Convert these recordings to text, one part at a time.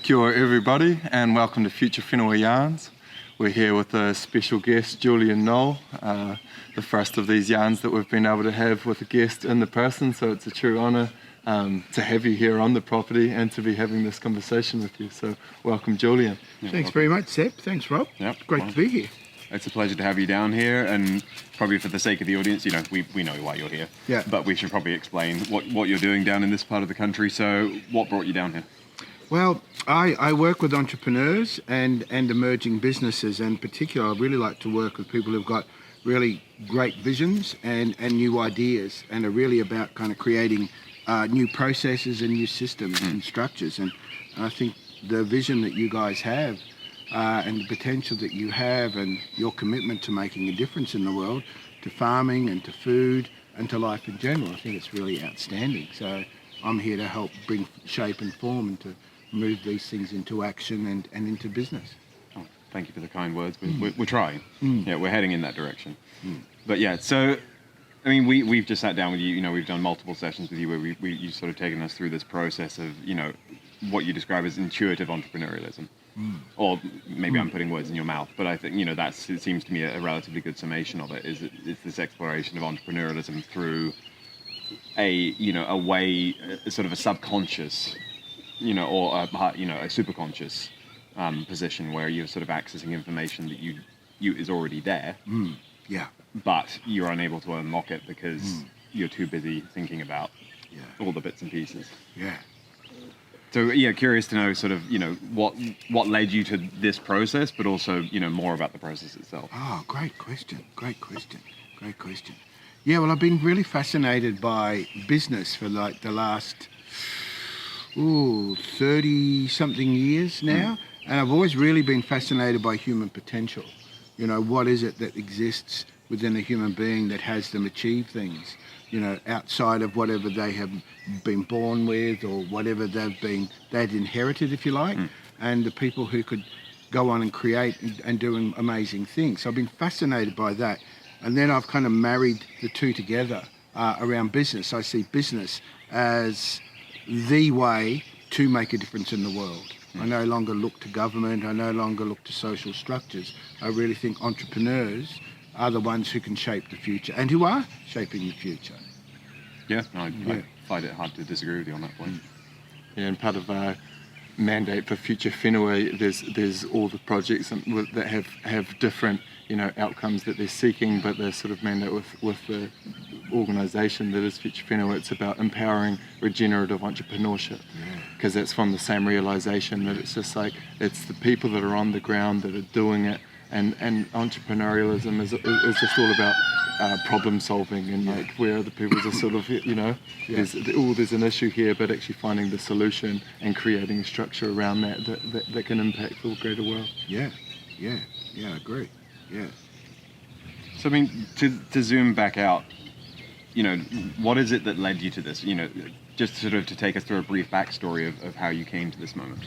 Kia ora everybody, and welcome to Future Whenua Yarns. We're here with a special guest, Julian Noel, the first of these yarns that we've been able to have with a guest in the person, so it's a true honour to have you here on the property and to be having this conversation with you. So welcome, Julian. Yeah, Thanks very much, Seb. Thanks, Rob. Yep. Great to be here. It's a pleasure to have you down here, and probably for the sake of the audience, we know why you're here. Yeah. But we should probably explain what you're doing down in this part of the country. So what brought you down here? Well, I work with entrepreneurs and emerging businesses, and in particular, I really like to work with people who've got really great visions and new ideas, and are really about kind of creating new processes and new systems and structures. And I think the vision that you guys have and the potential that you have and your commitment to making a difference in the world, to farming and to food and to life in general, I think it's really outstanding. So I'm here to help bring shape and form and to move these things into action and into business. Oh, thank you for the kind words. We're trying. Yeah, we're heading in that direction. But yeah, so I mean, we've just sat down with you. We've done multiple sessions with you where you've sort of taken us through this process of what you describe as intuitive entrepreneurialism. Or maybe I'm putting words in your mouth, but I think it seems to me a relatively good summation of it. Is this exploration of entrepreneurialism through a way, sort of a subconscious, or a superconscious position where you're sort of accessing information that you is already there. Yeah. But you're unable to unlock it because you're too busy thinking about all the bits and pieces. Yeah. So yeah, curious to know sort of what led you to this process, but also more about the process itself. Oh, great question. Yeah, well, I've been really fascinated by business for like the last 30-something years now, and I've always really been fascinated by human potential. What is it that exists within a human being that has them achieve things, outside of whatever they have been born with or whatever they'd inherited, if you like, and the people who could go on and create and do amazing things. So I've been fascinated by that. And then I've kind of married the two together around business. I see business as the way to make a difference in the world. I no longer look to government. I no longer look to social structures. I really think entrepreneurs are the ones who can shape the future and who are shaping the future. Yeah, I find it hard to disagree with you on that point. Yeah, and part of our mandate for Future Whenua, there's all the projects that have different outcomes that they're seeking, but the sort of mandate with the organisation that is Future Whenua, it's about empowering regenerative entrepreneurship, because that's from the same realisation that it's just like it's the people that are on the ground that are doing it, and entrepreneurialism is just all about problem solving and like where other people are sort of there's an issue here, but actually finding the solution and creating a structure around that can impact the greater world. Yeah, I agree. Yeah. So I mean, to zoom back out, what is it that led you to this? Just sort of to take us through a brief backstory of how you came to this moment.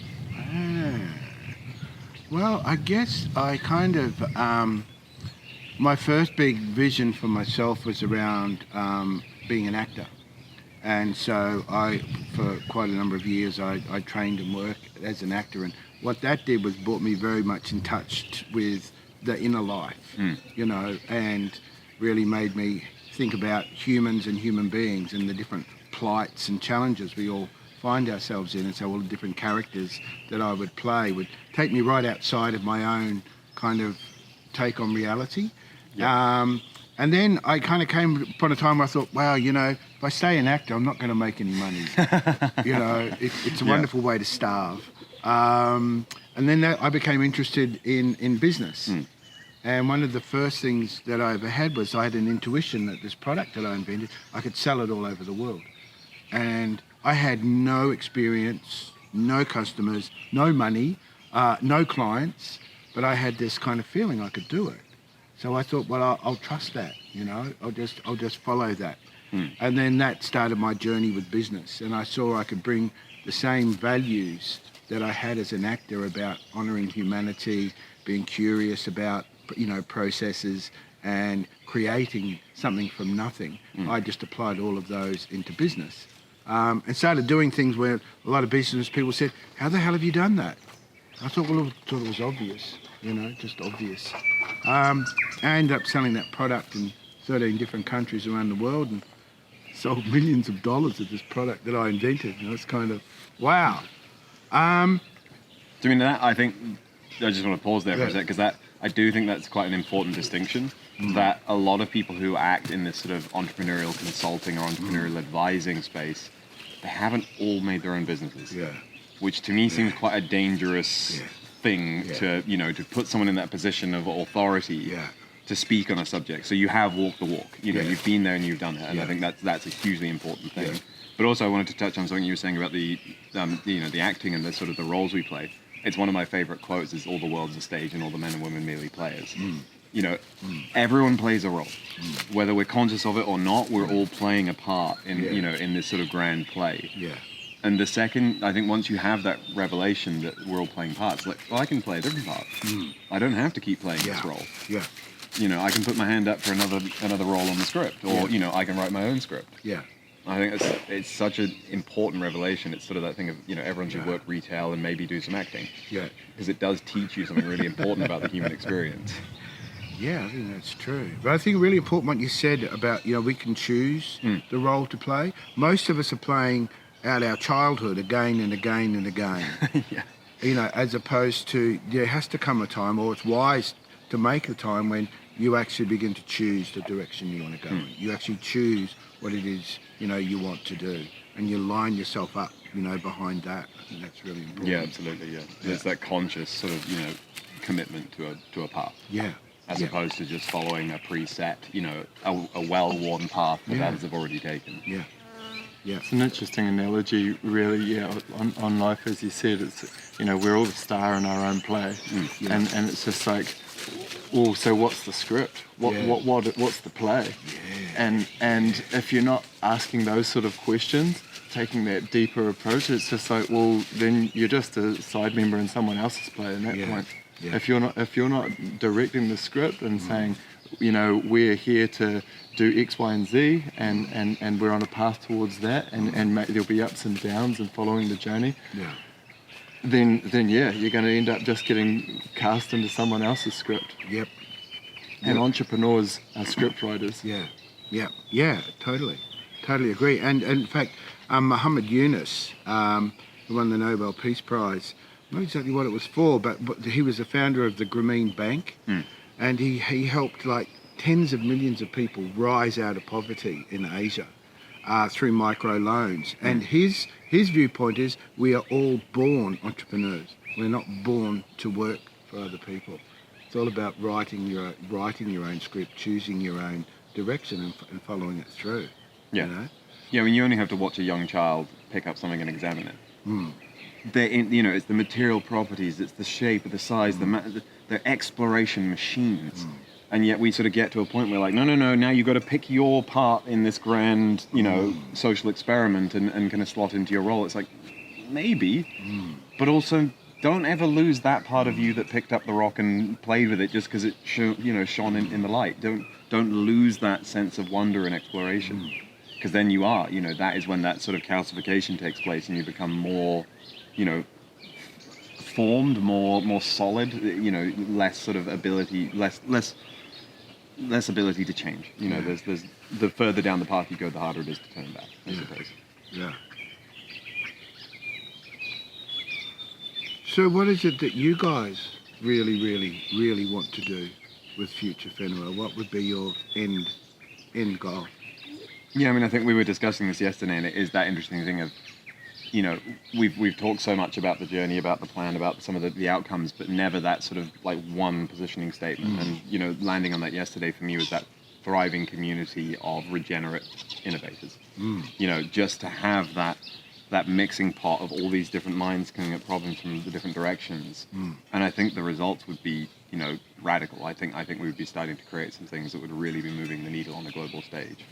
Well, I guess I kind of my first big vision for myself was around being an actor. And so for quite a number of years, I trained and worked as an actor. And what that did was brought me very much in touch with the inner life, and really made me think about humans and human beings and the different plights and challenges we all find ourselves in. And so all the different characters that I would play would take me right outside of my own kind of take on reality. And then I kind of came upon a time where I thought, wow, if I stay an actor, I'm not going to make any money. It's a wonderful way to starve. And then I became interested in business. And one of the first things that I ever had was I had an intuition that this product that I invented, I could sell it all over the world. And I had no experience, no customers, no money, no clients, but I had this kind of feeling I could do it. So I thought, well, I'll trust that, I'll just follow that. And then that started my journey with business. And I saw I could bring the same values that I had as an actor about honouring humanity, being curious about, processes and creating something from nothing. I just applied all of those into business. and started doing things where a lot of business people said, "How the hell have you done that?" I thought, well, I thought it was obvious, just obvious. I ended up selling that product in 13 different countries around the world and sold millions of dollars of this product that I invented. It's kind of, wow. Do you mean that? I think I just want to pause there for a sec, because I do think that's quite an important distinction. That a lot of people who act in this sort of entrepreneurial consulting or entrepreneurial advising space, they haven't all made their own businesses. Yeah. Which to me seems quite a dangerous thing to put someone in that position of authority to speak on a subject. So you have walked the walk. You've been there and you've done it, and I think that's a hugely important thing. Yeah. But also, I wanted to touch on something you were saying about the acting and the sort of the roles we play. It's one of my favorite quotes: "Is all the world's a stage, and all the men and women merely players." Everyone plays a role, whether we're conscious of it or not. We're all playing a part in in this sort of grand play. Yeah. And the second, I think, once you have that revelation that we're all playing parts, like, well, I can play a different part. I don't have to keep playing this role. Yeah. I can put my hand up for another role on the script, or I can write my own script. Yeah. I think it's such an important revelation. It's sort of that thing of everyone should work retail and maybe do some acting. Yeah. Because it does teach you something really important about the human experience. Yeah, I think that's true. But I think really important what you said about, we can choose the role to play. Most of us are playing out our childhood again and again and again. As opposed to, there has to come a time, or it's wise to make a time when you actually begin to choose the direction you want to go in. You actually choose what it is, you want to do. And you line yourself up, behind that. I think that's really important. Yeah, absolutely, yeah. There's that conscious sort of, commitment to a path. Yeah. As opposed to just following a preset, a well-worn path that others have already taken. Yeah. Yeah. It's an interesting analogy, really, on life, as you said. It's, we're all the star in our own play. And it's just like, well, so what's the script? What's the play? Yeah. And if you're not asking those sort of questions, taking that deeper approach, it's just like, well, then you're just a side member in someone else's play at that point. Yeah. If you're not directing the script and saying, we're here to do X, Y, and Z, and we're on a path towards that, and there'll be ups and downs and following the journey. Yeah. Then you're going to end up just getting cast into someone else's script. Yep. And entrepreneurs are script writers. Yeah, totally agree. And in fact, Muhammad Yunus, who won the Nobel Peace Prize, not exactly what it was for, but he was the founder of the Grameen Bank, and he helped like tens of millions of people rise out of poverty in Asia through micro loans. And his viewpoint is, we are all born entrepreneurs. We're not born to work for other people. It's all about writing your own script, choosing your own direction, and following it through. Yeah. Yeah, you only have to watch a young child pick up something and examine it. It's the material properties, it's the shape, the size, they're exploration machines. And yet we sort of get to a point where, like, no, now you've got to pick your part in this grand, social experiment and kind of slot into your role. It's like, maybe, but also don't ever lose that part of you that picked up the rock and played with it just because it shone in the light. Don't lose that sense of wonder and exploration, because then you are, that is when that sort of calcification takes place and you become more, formed, more solid, less sort of ability, less ability to change. There's the further down the path you go, the harder it is to turn back, I suppose. Yeah. So what is it that you guys really, really, really want to do with Future Whenua? What would be your end goal? Yeah, I think we were discussing this yesterday, and it is that interesting thing of, we've talked so much about the journey, about the plan, about some of the outcomes, but never that sort of like one positioning statement. And, landing on that yesterday for me was that thriving community of regenerate innovators. Just to have that mixing pot of all these different minds coming at problems from the different directions. And I think the results would be, radical. I think we would be starting to create some things that would really be moving the needle on a global stage.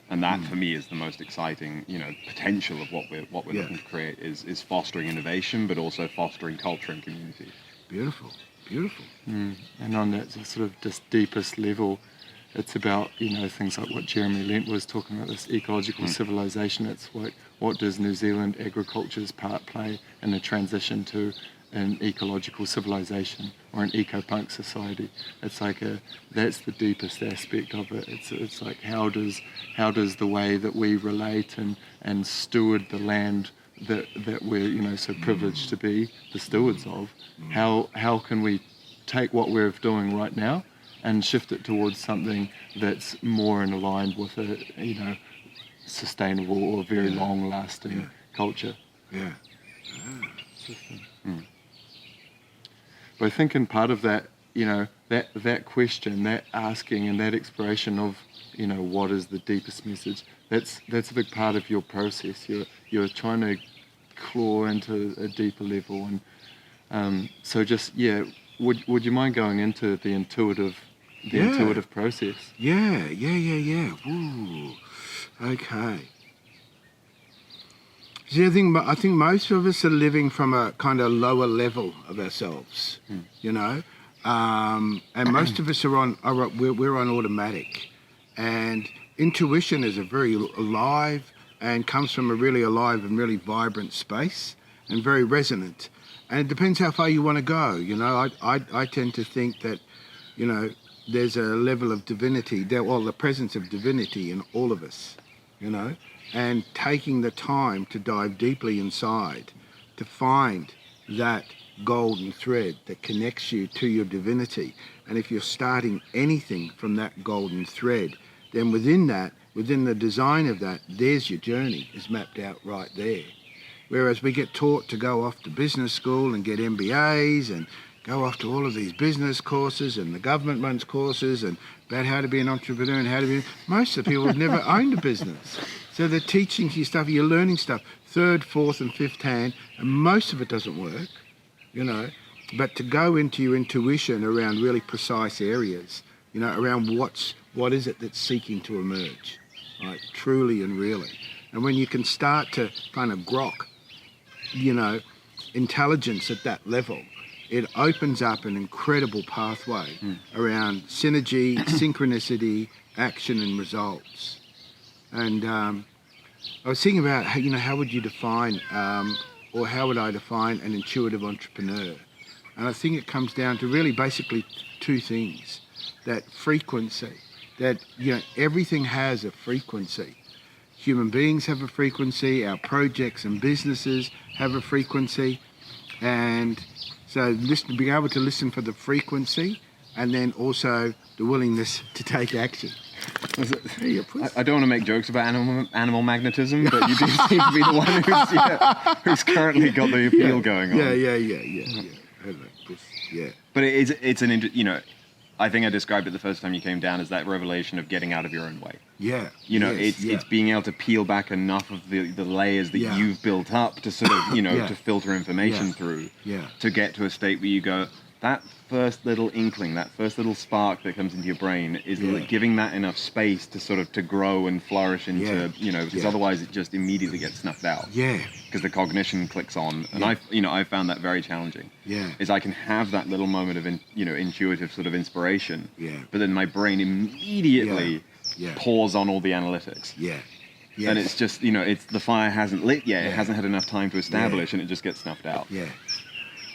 And that, for me, is the most exciting, potential of what we're looking to create is fostering innovation, but also fostering culture and community. Beautiful. And on that sort of just deepest level, it's about, things like what Jeremy Lent was talking about, this ecological civilization. It's like, what does New Zealand agriculture's part play in the transition to an ecological civilization or an eco-punk society? It's like that's the deepest aspect of it. It's like, how does the way that we relate and steward the land that we're so privileged to be the stewards of, how can we take what we're doing right now and shift it towards something that's more in aligned with a sustainable or very long lasting culture. Yeah. But I think in part of that, that question, that asking and that exploration of, what is the deepest message, that's a big part of your process. You're trying to claw into a deeper level. And so just, would you mind going into the intuitive process? Yeah. Ooh. Okay. See, I think most of us are living from a kind of lower level of ourselves, and most of us we're on automatic, and intuition is a very alive and comes from a really alive and really vibrant space and very resonant, and it depends how far you want to go. I tend to think that, there's a level of divinity, the presence of divinity in all of us, and taking the time to dive deeply inside to find that golden thread that connects you to your divinity. And if you're starting anything from that golden thread, then within the design of that, there's your journey is mapped out right there. Whereas we get taught to go off to business school and get MBAs and go off to all of these business courses, and the government runs courses and about how to be an entrepreneur and how to be... Most of the people have never owned a business. So they're teaching you stuff, you're learning stuff, third, fourth and fifth hand, and most of it doesn't work, But to go into your intuition around really precise areas, around what is it that's seeking to emerge, right, truly and really. And when you can start to kind of grok, intelligence at that level, it opens up an incredible pathway around synergy, synchronicity, action and results. And I was thinking about, how would you define, or how would I define an intuitive entrepreneur? And I think it comes down to really basically two things. That frequency, that, everything has a frequency. Human beings have a frequency, our projects and businesses have a frequency. And so being able to listen for the frequency, and then also the willingness to take action. I don't want to make jokes about animal magnetism, but you do seem to be the one who's currently got the appeal going on. Yeah. But it's an I think I described it the first time you came down as that revelation of getting out of your own way. Yeah. It's being able to peel back enough of the layers that you've built up to sort of, to filter information through, to get to a state where you go, that first little inkling, that first little spark that comes into your brain is giving that enough space to sort of to grow and flourish into, because otherwise it just immediately gets snuffed out. Yeah. Because the cognition clicks on. And I found that very challenging. Yeah. Is I can have that little moment of, intuitive sort of inspiration. Yeah. But then my brain immediately pours on all the analytics. Yeah. Yes. And it's just, it's the fire hasn't lit yet. It hasn't had enough time to establish and it just gets snuffed out. Yeah.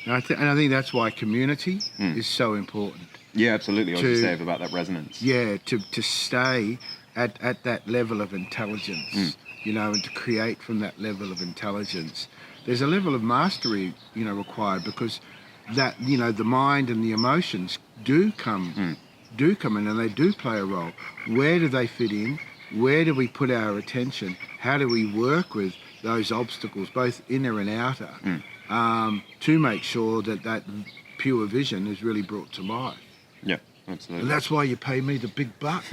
And I think that's why community is so important. Yeah, absolutely. I was just saying about that resonance. Yeah, to stay at that level of intelligence, and to create from that level of intelligence. There's a level of mastery, required, because that, the mind and the emotions do come in, and they do play a role. Where do they fit in? Where do we put our attention? How do we work with those obstacles, both inner and outer? To make sure that pure vision is really brought to life. Yeah, absolutely. And that's why you pay me the big bucks,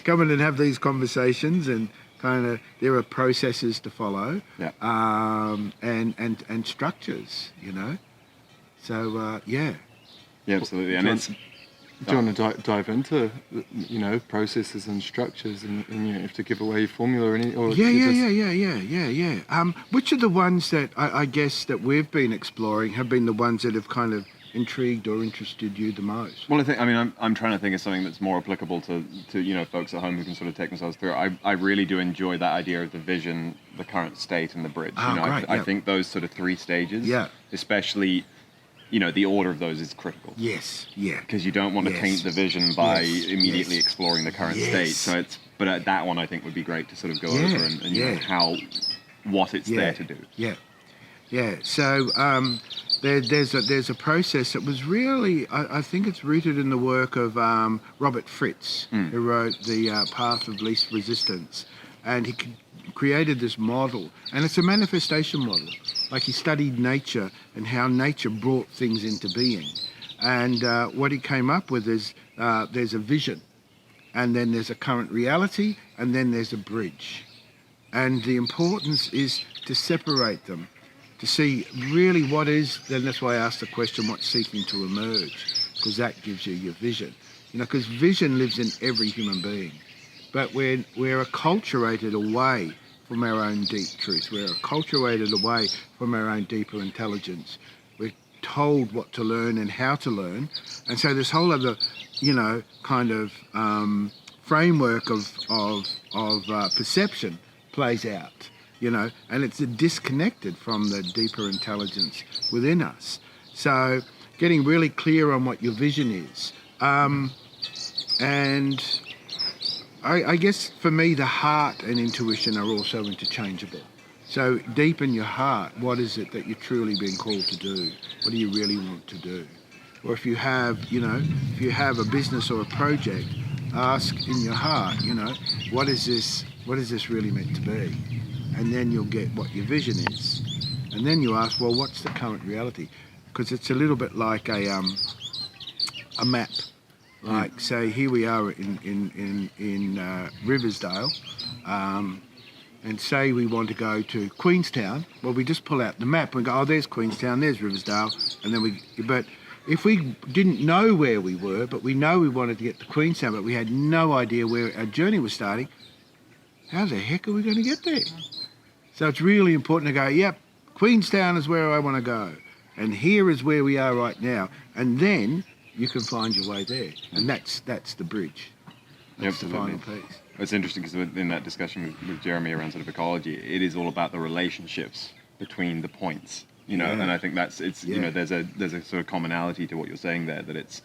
Come in and have these conversations, and kind of there are processes to follow, and structures, So yeah. Yeah, absolutely. And do you want to dive into, processes and structures, and you have to give away your formula or any? Or Which of the ones that I guess that we've been exploring have been the ones that have kind of intrigued or interested you the most? Well, I'm trying to think of something that's more applicable to folks at home who can sort of take themselves through it. I really do enjoy that idea of the vision, the current state, and the bridge. Great, I think those sort of three stages, especially, the order of those is critical. Yes, yeah. Because you don't want to taint the vision by immediately exploring the current state. But that one I think would be great to sort of go over and what it's there to do. Yeah. Yeah, so there's a process that was really, I think it's rooted in the work of Robert Fritz, who wrote The Path of Least Resistance. And he created this model, and it's a manifestation model. Like he studied nature and how nature brought things into being. And what he came up with is there's a vision, and then there's a current reality, and then there's a bridge. And the importance is to separate them, to see really what is, then that's why I asked the question, what's seeking to emerge, because that gives you your vision. Because vision lives in every human being, but we're acculturated away from our own deep truth. We're acculturated away from our own deeper intelligence. We're told what to learn and how to learn, and so this whole other, kind of framework of perception plays out. And it's disconnected from the deeper intelligence within us. So getting really clear on what your vision is. And I guess for me, the heart and intuition are also interchangeable. So deep in your heart, what is it that you're truly being called to do? What do you really want to do? Or if you have, if you have a business or a project, ask in your heart, what is this really meant to be? And then you'll get what your vision is. And then you ask, well, what's the current reality? Because it's a little bit like a map. Like, say, here we are in Riversdale, and say we want to go to Queenstown. Well, we just pull out the map and go, oh, there's Queenstown, there's Riversdale, and then but if we didn't know where we were, but we know we wanted to get to Queenstown, but we had no idea where our journey was starting, how the heck are we going to get there? So it's really important to go, yep, Queenstown is where I want to go. And here is where we are right now. And then you can find your way there. And that's the bridge. That's the final piece. It's interesting because in that discussion with Jeremy around sort of ecology, it is all about the relationships between the points, and I think there's a sort of commonality to what you're saying there, that it's,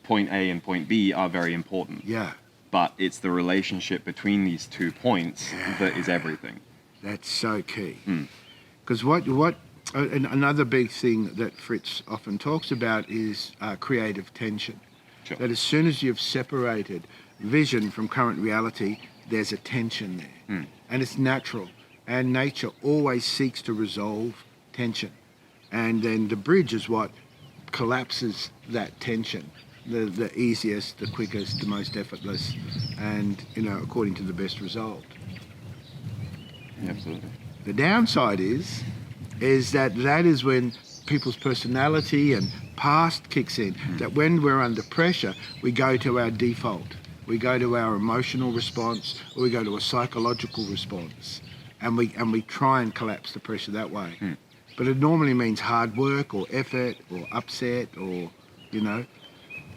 point A and point B are very important. Yeah. But it's the relationship between these 2 points that is everything. That's so key. Because another big thing that Fritz often talks about is creative tension. Sure. That as soon as you've separated vision from current reality, there's a tension there. And it's natural. And nature always seeks to resolve tension. And then the bridge is what collapses that tension. The easiest, the quickest, the most effortless, and, according to the best result. Yeah, absolutely. The downside is that is when people's personality and past kicks in. That when we're under pressure, we go to our default. We go to our emotional response, or we go to a psychological response, and we try and collapse the pressure that way. But it normally means hard work or effort or upset or,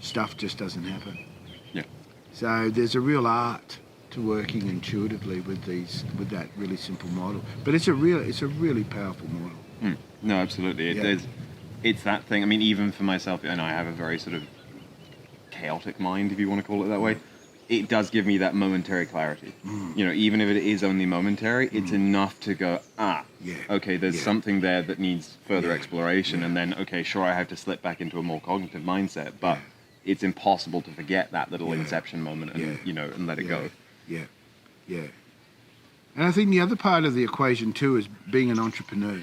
stuff just doesn't happen. Yeah. So there's a real art to working intuitively with that really simple model. But it's a really powerful model. No, absolutely. It's that thing. I mean, even for myself, and I have a very sort of chaotic mind, if you want to call it that way. It does give me that momentary clarity. Even if it is only momentary, it's enough to go, okay, there's something there that needs further exploration, and then, okay, sure, I have to slip back into a more cognitive mindset, but it's impossible to forget that little inception moment and, and let it go. Yeah. And I think the other part of the equation too is being an entrepreneur,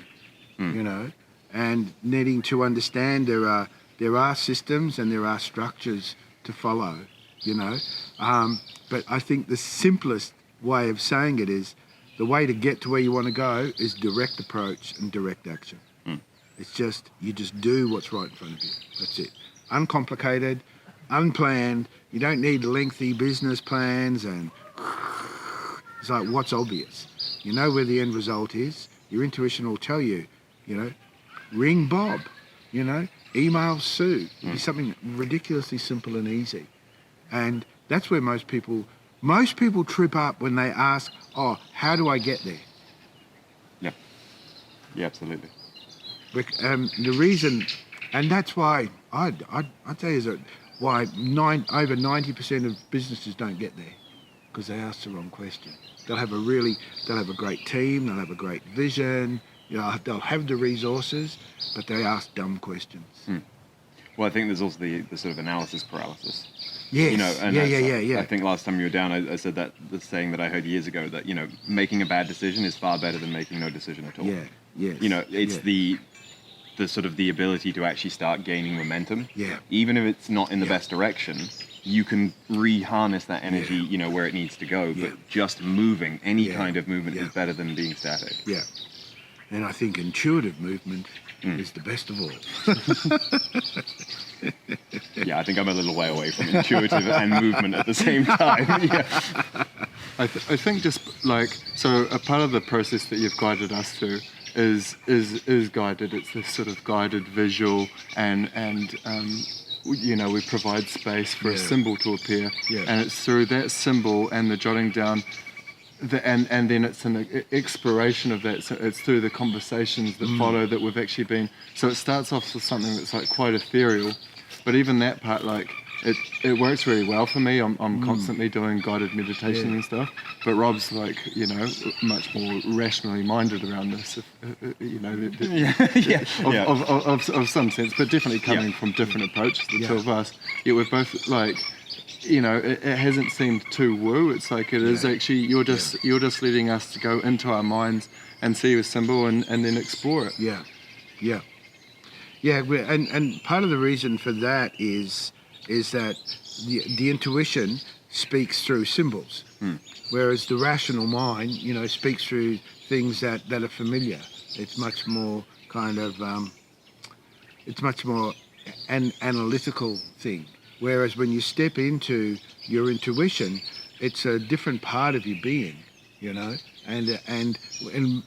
and needing to understand there are systems and there are structures to follow, but I think the simplest way of saying it is the way to get to where you want to go is direct approach and direct action. It's just, you just do what's right in front of you. That's it. Uncomplicated, unplanned. You don't need lengthy business plans, and it's like, what's obvious? You know where the end result is. Your intuition will tell you, ring Bob, email Sue. It'd be something ridiculously simple and easy. And that's where most people trip up when they ask, oh, how do I get there? Yeah. Yeah, absolutely. The reason, and that's why I'd say is that why over 90% of businesses don't get there, because they ask the wrong question. They'll have a great team, they'll have a great vision, they'll have the resources, but they ask dumb questions. Well, I think there's also the sort of analysis paralysis. Yes. Yeah. I think last time you were down, I said that the saying that I heard years ago that making a bad decision is far better than making no decision at all. Yeah. Yes. It's the sort of the ability to actually start gaining momentum. Yeah. Even if it's not in the best direction, you can re-harness that energy, where it needs to go. But just moving, any kind of movement is better than being static. Yeah. And I think intuitive movement is the best of all. Yeah, I think I'm a little way away from intuitive and movement at the same time. Yeah. I think just like, so a part of the process that you've guided us through is guided. It's this sort of guided visual and we provide space for a symbol to appear, and it's through that symbol and the jotting down, and then it's an exploration of that. So it's through the conversations that follow that we've actually been. So it starts off with something that's like quite ethereal, but even that part, like it works really well for me. I'm constantly doing guided meditation and stuff, but Rob's like much more rationally minded around this, of some sense, but definitely coming from different approaches, the two of us. Yet we're both like, it hasn't seemed too woo. It's like it is actually you're just letting us to go into our minds and see a symbol and then explore it. Yeah. And part of the reason for that is that the intuition speaks through symbols, whereas the rational mind, speaks through things that are familiar. It's much more kind of, it's much more an analytical thing. Whereas when you step into your intuition, it's a different part of your being, and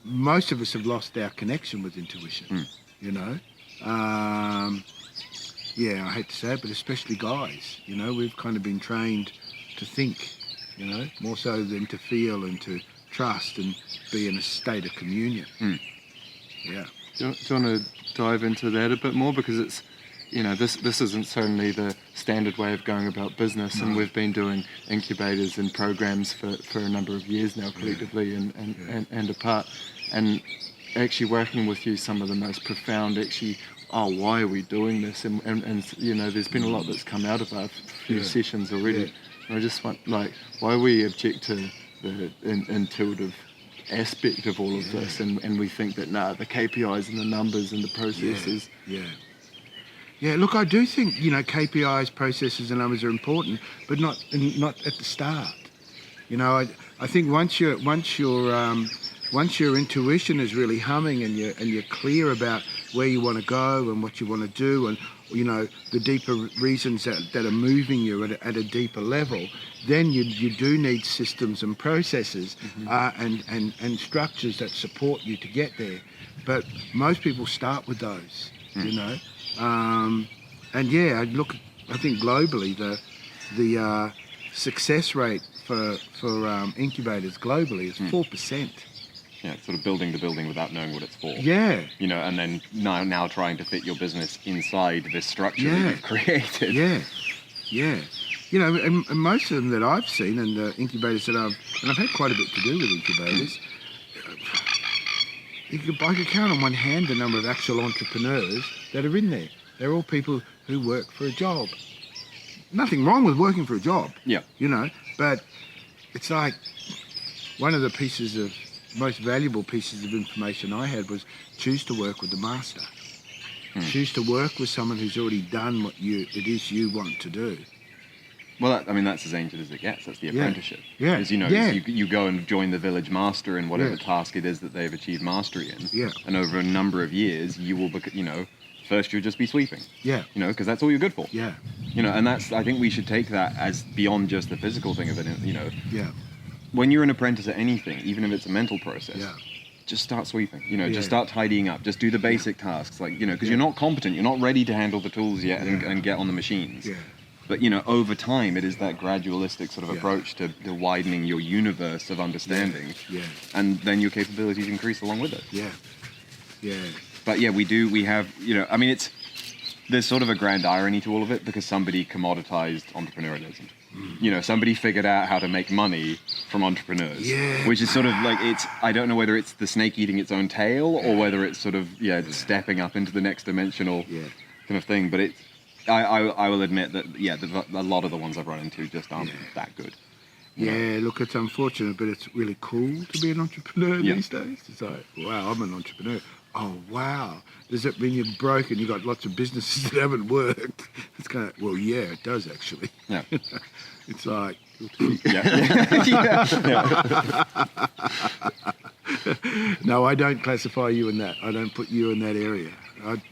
most of us have lost our connection with intuition, Yeah, I hate to say it, but especially guys, we've kind of been trained to think, more so than to feel and to trust and be in a state of communion. Yeah. Do you want to dive into that a bit more? Because it's, this isn't certainly the standard way of going about business, and we've been doing incubators and programs for a number of years now, collectively and apart, and actually working with you, some of the most profound why are we doing this? And there's been a lot that's come out of our few sessions already. And I just want, why we object to the intuitive aspect of all of this, and we think that the KPIs and the numbers and the processes. Yeah, look, I do think KPIs, processes, and numbers are important, but not at the start. I think once your intuition is really humming and you're clear about where you want to go and what you want to do, and the deeper reasons that are moving you at a deeper level, then you do need systems and processes and structures that support you to get there. But most people start with those, I think globally the success rate for incubators globally is 4%. Yeah, sort of building the building without knowing what it's for. Yeah. And then now trying to fit your business inside this structure that you've created. Yeah. And most of them that I've seen, and the incubators that I've had quite a bit to do with incubators, I could count on one hand the number of actual entrepreneurs that are in there. They're all people who work for a job. Nothing wrong with working for a job. Yeah. But it's like one of the most valuable pieces of information I had was choose to work with the master. Choose to work with someone who's already done what it is you want to do. Well, that's as ancient as it gets. That's the apprenticeship. Yeah. As you go and join the village master in whatever task it is that they've achieved mastery in. Yeah. And over a number of years, you will, first you'll just be sweeping. Yeah. Because that's all you're good for. Yeah. And I think we should take that as beyond just the physical thing of it. Yeah. When you're an apprentice at anything, even if it's a mental process, just start sweeping, you know, Yeah. just start tidying up, just do the basic tasks, like, you know, because you're not competent, you're not ready to handle the tools yet and get on the machines. Yeah. But, you know, over time, it is that gradualistic sort of approach to widening your universe of understanding. Yeah. And then your capabilities increase along with it. Yeah. Yeah. But yeah, we have, you know, I mean, there's sort of a grand irony to all of it because somebody commoditized entrepreneurialism. You know, somebody figured out how to make money from entrepreneurs. Yeah. Which is sort of like, I don't know whether it's the snake eating its own tail or whether it's sort of, stepping up into the next dimensional kind of thing. But I will admit that, a lot of the ones I've run into just aren't that good. Yeah, look, it's unfortunate, but it's really cool to be an entrepreneur these days. It's like, wow, I'm an entrepreneur. Oh, wow. Does that mean you're broke and you've got lots of businesses that haven't worked? It's kind of, well, yeah, it does actually. Yeah. It's like, no, I don't classify you in that. I don't put you in that area.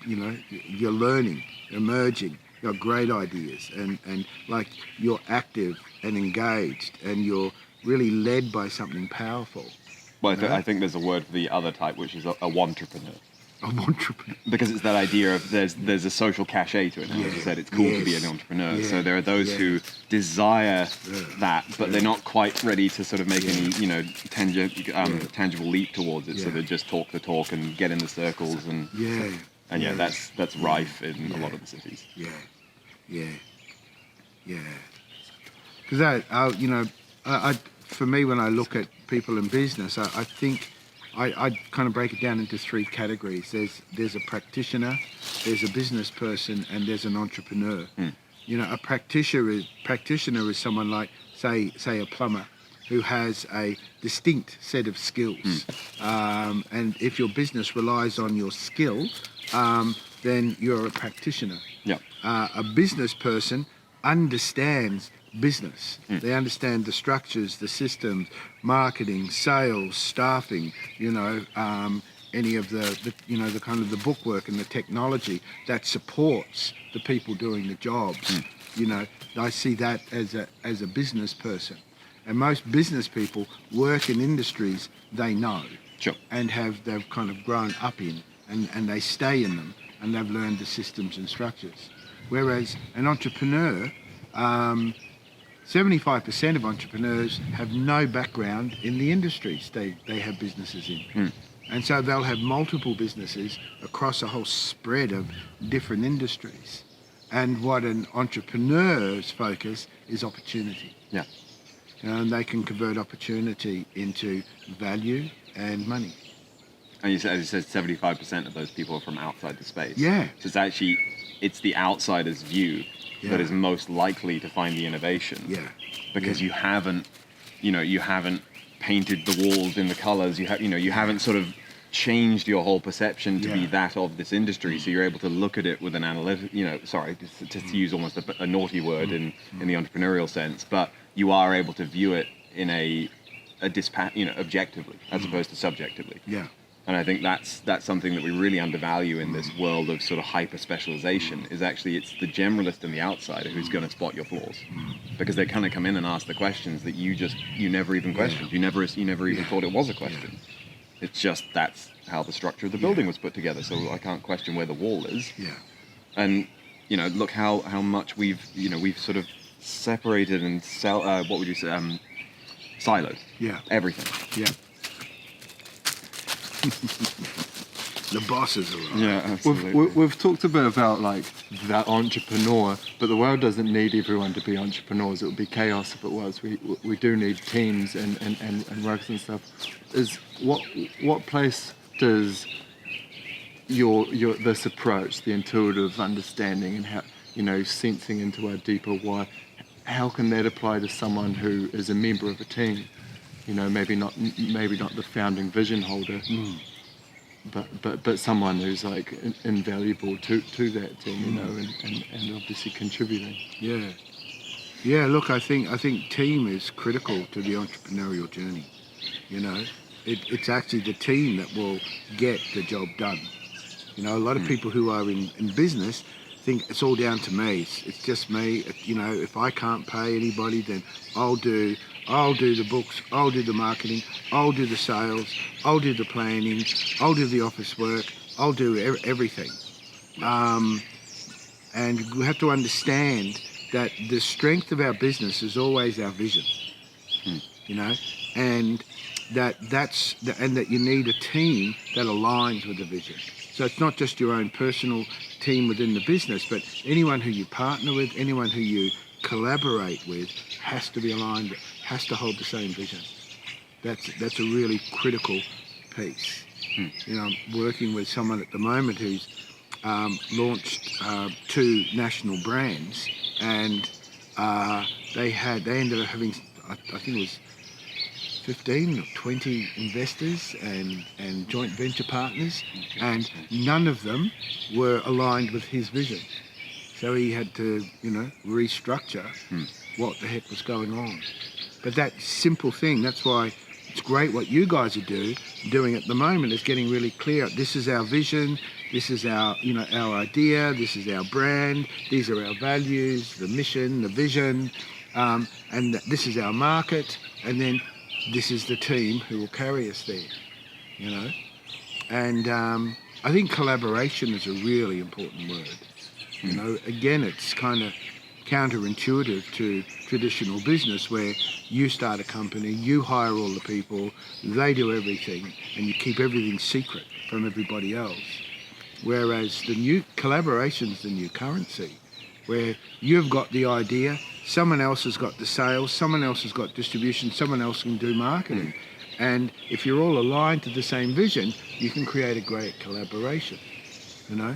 You're learning, emerging, you've got great ideas, and like you're active and engaged, and you're really led by something powerful. Well, I think there's a word for the other type, which is a wantrepreneur. A entrepreneur. Because it's that idea of there's a social cachet to it. As you said, it's cool to be an entrepreneur. Yeah. So there are those who desire that, but they're not quite ready to sort of make any, you know, tangible leap towards it. So they just talk the talk and get in the circles and that's rife in a lot of the cities. Because for me, when I look at people in business, I think I kind of break it down into three categories. There's a practitioner, there's a business person, and there's an entrepreneur. You know, a practitioner is someone like, say a plumber, who has a distinct set of skills. And if your business relies on your skill, then you're a practitioner. Yeah. A business person understands business. They understand the structures, the systems, marketing, sales, staffing, any of the kind of the bookwork and the technology that supports the people doing the jobs. I see that as a business person. And most business people work in industries they know and they've kind of grown up in, and they stay in them, and they've learned the systems and structures. Whereas an entrepreneur, 75% of entrepreneurs have no background in the industries they have businesses in. And so they'll have multiple businesses across a whole spread of different industries. And what an entrepreneur's focus is opportunity. Yeah. And they can convert opportunity into value and money. And as you said, 75% of those people are from outside the space. Yeah. So it's the outsider's view that is most likely to find the innovation. Yeah. Because you haven't painted the walls in the colors. You haven't sort of changed your whole perception to be that of this industry. So you're able to look at it with an analytic, to use almost a naughty word in the entrepreneurial sense, but you are able to view it in objectively as opposed to subjectively. Yeah. And I think that's something that we really undervalue in this world of sort of hyper specialization. Is actually it's the generalist and the outsider who's going to spot your flaws, because they kind of come in and ask the questions that you never even questioned. You never even thought it was a question. It's just that's how the structure of the building was put together. So I can't question where the wall is. Yeah. And look how much we've sort of separated and siloed. Yeah. Everything. Yeah. The bosses are right. Yeah, absolutely. We've talked a bit about like that entrepreneur, but the world doesn't need everyone to be entrepreneurs. It would be chaos if it was. We do need teams and works and stuff. What place does your this approach, the intuitive understanding and how sensing into our deeper why, how can that apply to someone who is a member of a team? Maybe not the founding vision holder, but someone who's like invaluable to that team, and obviously contributing. Yeah. Look, I think team is critical to the entrepreneurial journey. It's actually the team that will get the job done. A lot of people who are in business think it's all down to me. It's just me. If I can't pay anybody, then I'll do I'll do the books, I'll do the marketing, I'll do the sales, I'll do the planning, I'll do the office work, I'll do everything. And we have to understand that the strength of our business is always our vision, you know, and that you need a team that aligns with the vision. So it's not just your own personal team within the business, but anyone who you partner with, anyone who you collaborate with has to be aligned, has to hold the same vision. That's a really critical piece. You know, I'm working with someone at the moment who's launched 2 national brands, and they ended up having, I think it was 15 or 20 investors and joint venture partners, and none of them were aligned with his vision. So he had to, you know, restructure what the heck was going on. But that simple thing, that's why it's great what you guys are doing at the moment, is getting really clear. This is our vision, this is our, you know, our idea, this is our brand, these are our values, the mission, the vision, and this is our market, and then this is the team who will carry us there, you know. And I think collaboration is a really important word. You know, again, it's kind of counterintuitive to traditional business where you start a company, you hire all the people, they do everything, and you keep everything secret from everybody else. Whereas the new collaboration's the new currency, where you've got the idea, someone else has got the sales, someone else has got distribution, someone else can do marketing. And if you're all aligned to the same vision, you can create a great collaboration, you know?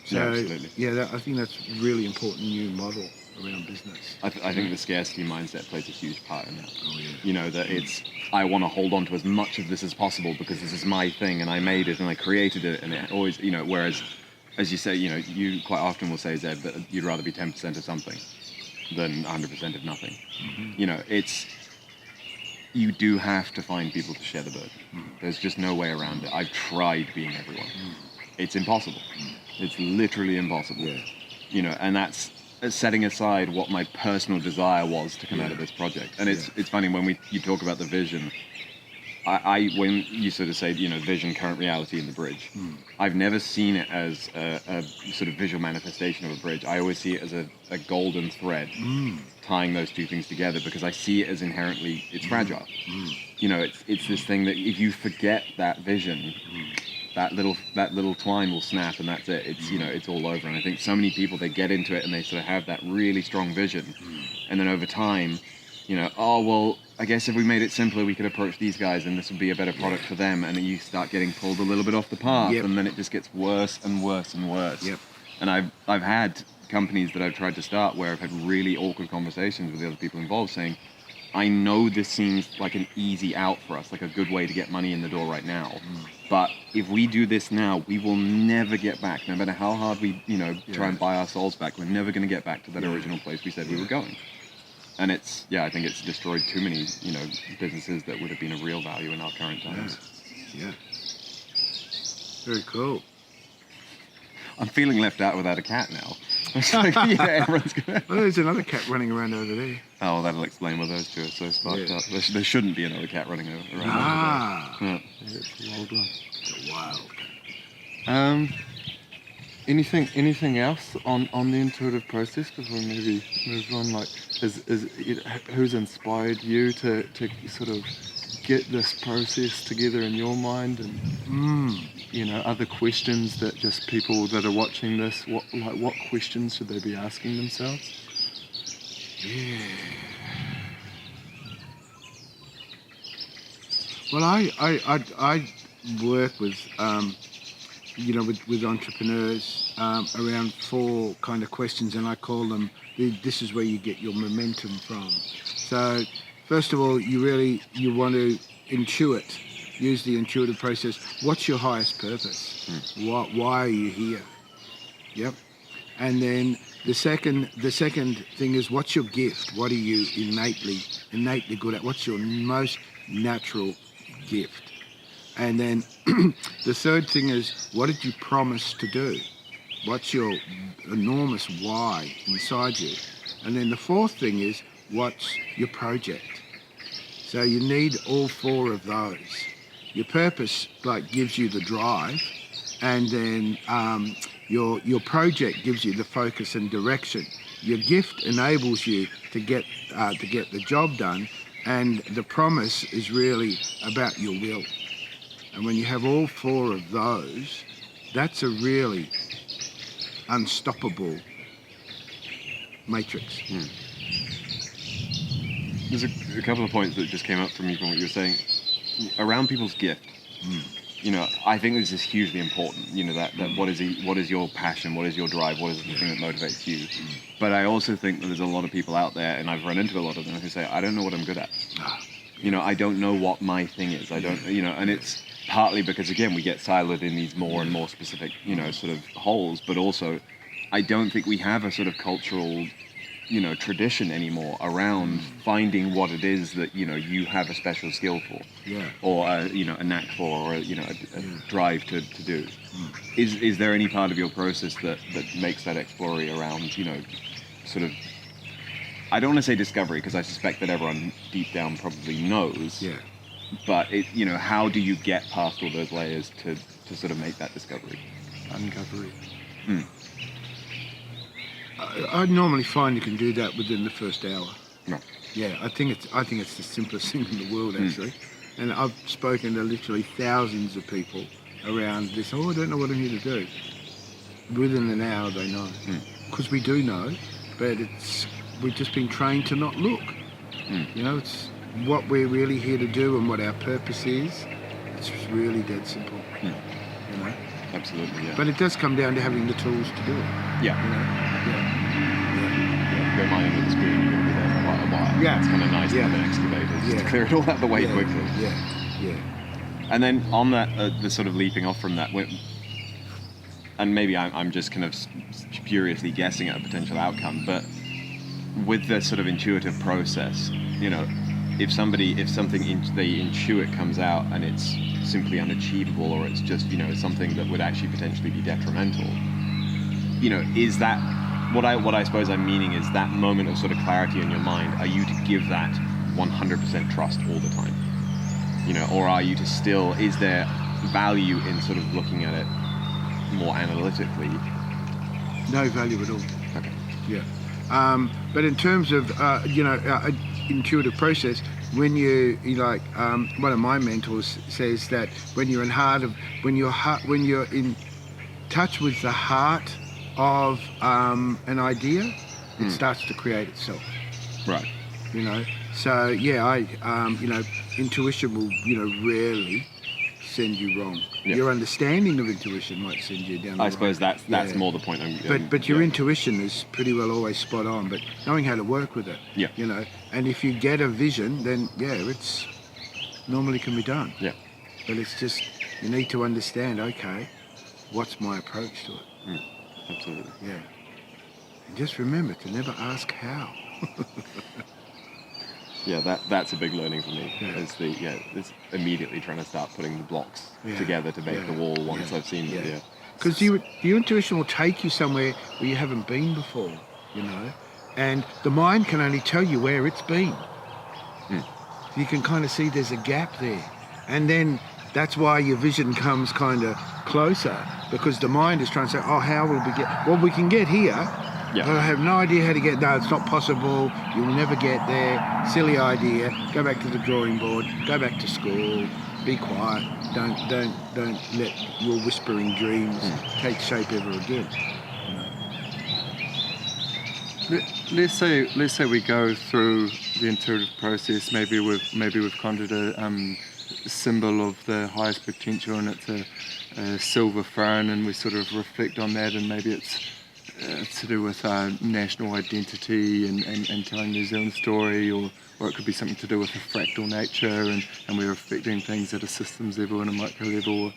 So, Yeah, absolutely. yeah, I think that's a really important new model around business. I think the scarcity mindset plays a huge part in that. Oh, yeah. You know, that it's, I want to hold on to as much of this as possible because this is my thing and I made it and I created it, and it always, you know, whereas, as you say, you know, you quite often will say, Zed, that you'd rather be 10% of something than 100% of nothing. You know, it's, you do have to find people to share the burden. There's just no way around it. I've tried being everyone. It's impossible. It's literally impossible. Yeah. You know, and that's setting aside what my personal desire was to come out of this project. And it's funny when you talk about the vision. I when you sort of say, you know, vision, current reality, and the bridge. I've never seen it as a sort of visual manifestation of a bridge. I always see it as a golden thread tying those two things together, because I see it as inherently, it's fragile. You know, it's this thing that if you forget that vision, that little twine will snap and that's it. It's, you know, it's all over. And I think so many people, they get into it and they sort of have that really strong vision, and then over time, you know, oh well, I guess if we made it simpler, we could approach these guys and this would be a better product for them. And then you start getting pulled a little bit off the path, and then it just gets worse and worse and worse. And I've had companies that I've tried to start where I've had really awkward conversations with the other people involved saying, I know this seems like an easy out for us, like a good way to get money in the door right now. But if we do this now, we will never get back. No matter how hard we, you know, try and buy our souls back, we're never going to get back to that original place we said we were going. And it's, I think it's destroyed too many, you know, businesses that would have been of real value in our current times. Yeah. Very cool. I'm feeling left out without a cat now. It's like, everyone's gonna... Oh, there's another cat running around over there. Oh, that'll explain why those two are so sparked up. There shouldn't be another cat running around over there. It's a wild one. It's a wild cat. Anything else on the intuitive process before we maybe move on? Like, who's inspired you to sort of get this process together in your mind, and you know, other questions that just people that are watching this, what questions should they be asking themselves? Yeah. Well, I work with you know, with entrepreneurs around 4 kind of questions, and I call them, this is where you get your momentum from. So first of all, you want to intuit, use the intuitive process. What's your highest purpose? Why are you here? Yep. And then the second thing is, what's your gift? What are you innately good at? What's your most natural gift? And then the third thing is, what did you promise to do? What's your enormous why inside you? And then the fourth thing is, what's your project? So you need all four of those. Your purpose like gives you the drive, and then your project gives you the focus and direction. Your gift enables you to get the job done, and the promise is really about your will. And when you have all four of those, that's a really unstoppable matrix. There's a couple of points that just came up for me from what you were saying around people's gift. You know, I think this is hugely important. You know, that what is your passion, what is your drive, what is the thing that motivates you. But I also think that there's a lot of people out there, and I've run into a lot of them who say, I don't know what I'm good at. You know, I don't know what my thing is. I don't, you know, and it's partly because, again, we get siloed in these more and more specific, you know, sort of holes, but also I don't think we have a sort of cultural, you know, tradition anymore around finding what it is that, you know, you have a special skill for, or you know, a knack for, or you know, a drive to do. Is there any part of your process that makes that exploring around, you know, sort of, I don't want to say discovery, because I suspect that everyone deep down probably knows, but it, you know, how do you get past all those layers to sort of make that discovery? Uncovery. I normally find you can do that within the first hour. Right. Yeah, I think it's the simplest thing in the world, actually. And I've spoken to literally thousands of people around this. Oh, I don't know what I need to do. Within an hour, they know, because we do know, but we've just been trained to not look. You know, it's what we're really here to do and what our purpose is. It's really dead simple. You know. Absolutely, yeah. But it does come down to having the tools to do it. Yeah. You know? Go mine under the screen, you're going to be there for quite a while. Yeah. It's kind of nice to have an excavator just to clear it all out of the way quickly. Yeah. And then on that, the sort of leaping off from that, and maybe I'm just kind of furiously guessing at a potential outcome, but with the sort of intuitive process, you know, if something they intuit comes out and it's simply unachievable, or it's just, you know, something that would actually potentially be detrimental, you know, is that what I suppose I'm meaning is that moment of sort of clarity in your mind, are you to give that 100% trust all the time, you know, or are you to still, is there value in sort of looking at it more analytically? No value at all. Okay. Yeah. But in terms of intuitive process, when you like, one of my mentors says that when you're in touch with the heart of an idea, it starts to create itself. Right. You know. So yeah, intuition will, rarely send you wrong. Yeah. Your understanding of intuition might send you down the I wrong. suppose that's more the point. But your intuition is pretty well always spot on. But knowing how to work with it, and if you get a vision, then it's normally can be done. Yeah. But it's just you need to understand. Okay, what's my approach to it? Absolutely. Yeah. And just remember to never ask how. Yeah, that's a big learning for me. It's immediately trying to start putting the blocks together to make the wall once I've seen it. Yeah. Because your intuition will take you somewhere where you haven't been before, and the mind can only tell you where it's been. You can kind of see there's a gap there, and then that's why your vision comes kind of closer, because the mind is trying to say, oh, how will we get? Well, we can get here. Yeah. I have no idea how to get. No, it's not possible. You'll never get there. Silly idea. Go back to the drawing board. Go back to school. Be quiet. Don't let your whispering dreams take shape ever again. Let's say we go through the intuitive process. Maybe we've conjured a symbol of the highest potential, and it's a silver throne, and we sort of reflect on that, and maybe it's to do with our national identity and telling New Zealand's story, or it could be something to do with a fractal nature, and we're affecting things at a systems level and a micro level,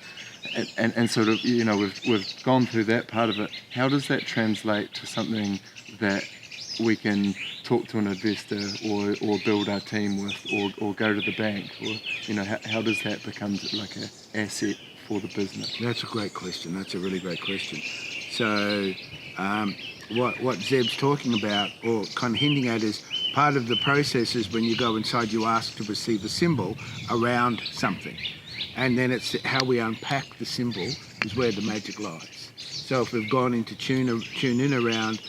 and sort of, we've gone through that part of it. How does that translate to something that we can talk to an investor or build our team with, or go to the bank, or how does that become like an asset for the business? That's a great question. That's a really great question. So what Zeb's talking about, or kind of hinting at, is part of the process is when you go inside, you ask to receive a symbol around something. And then it's how we unpack the symbol is where the magic lies. So if we've gone into tune in around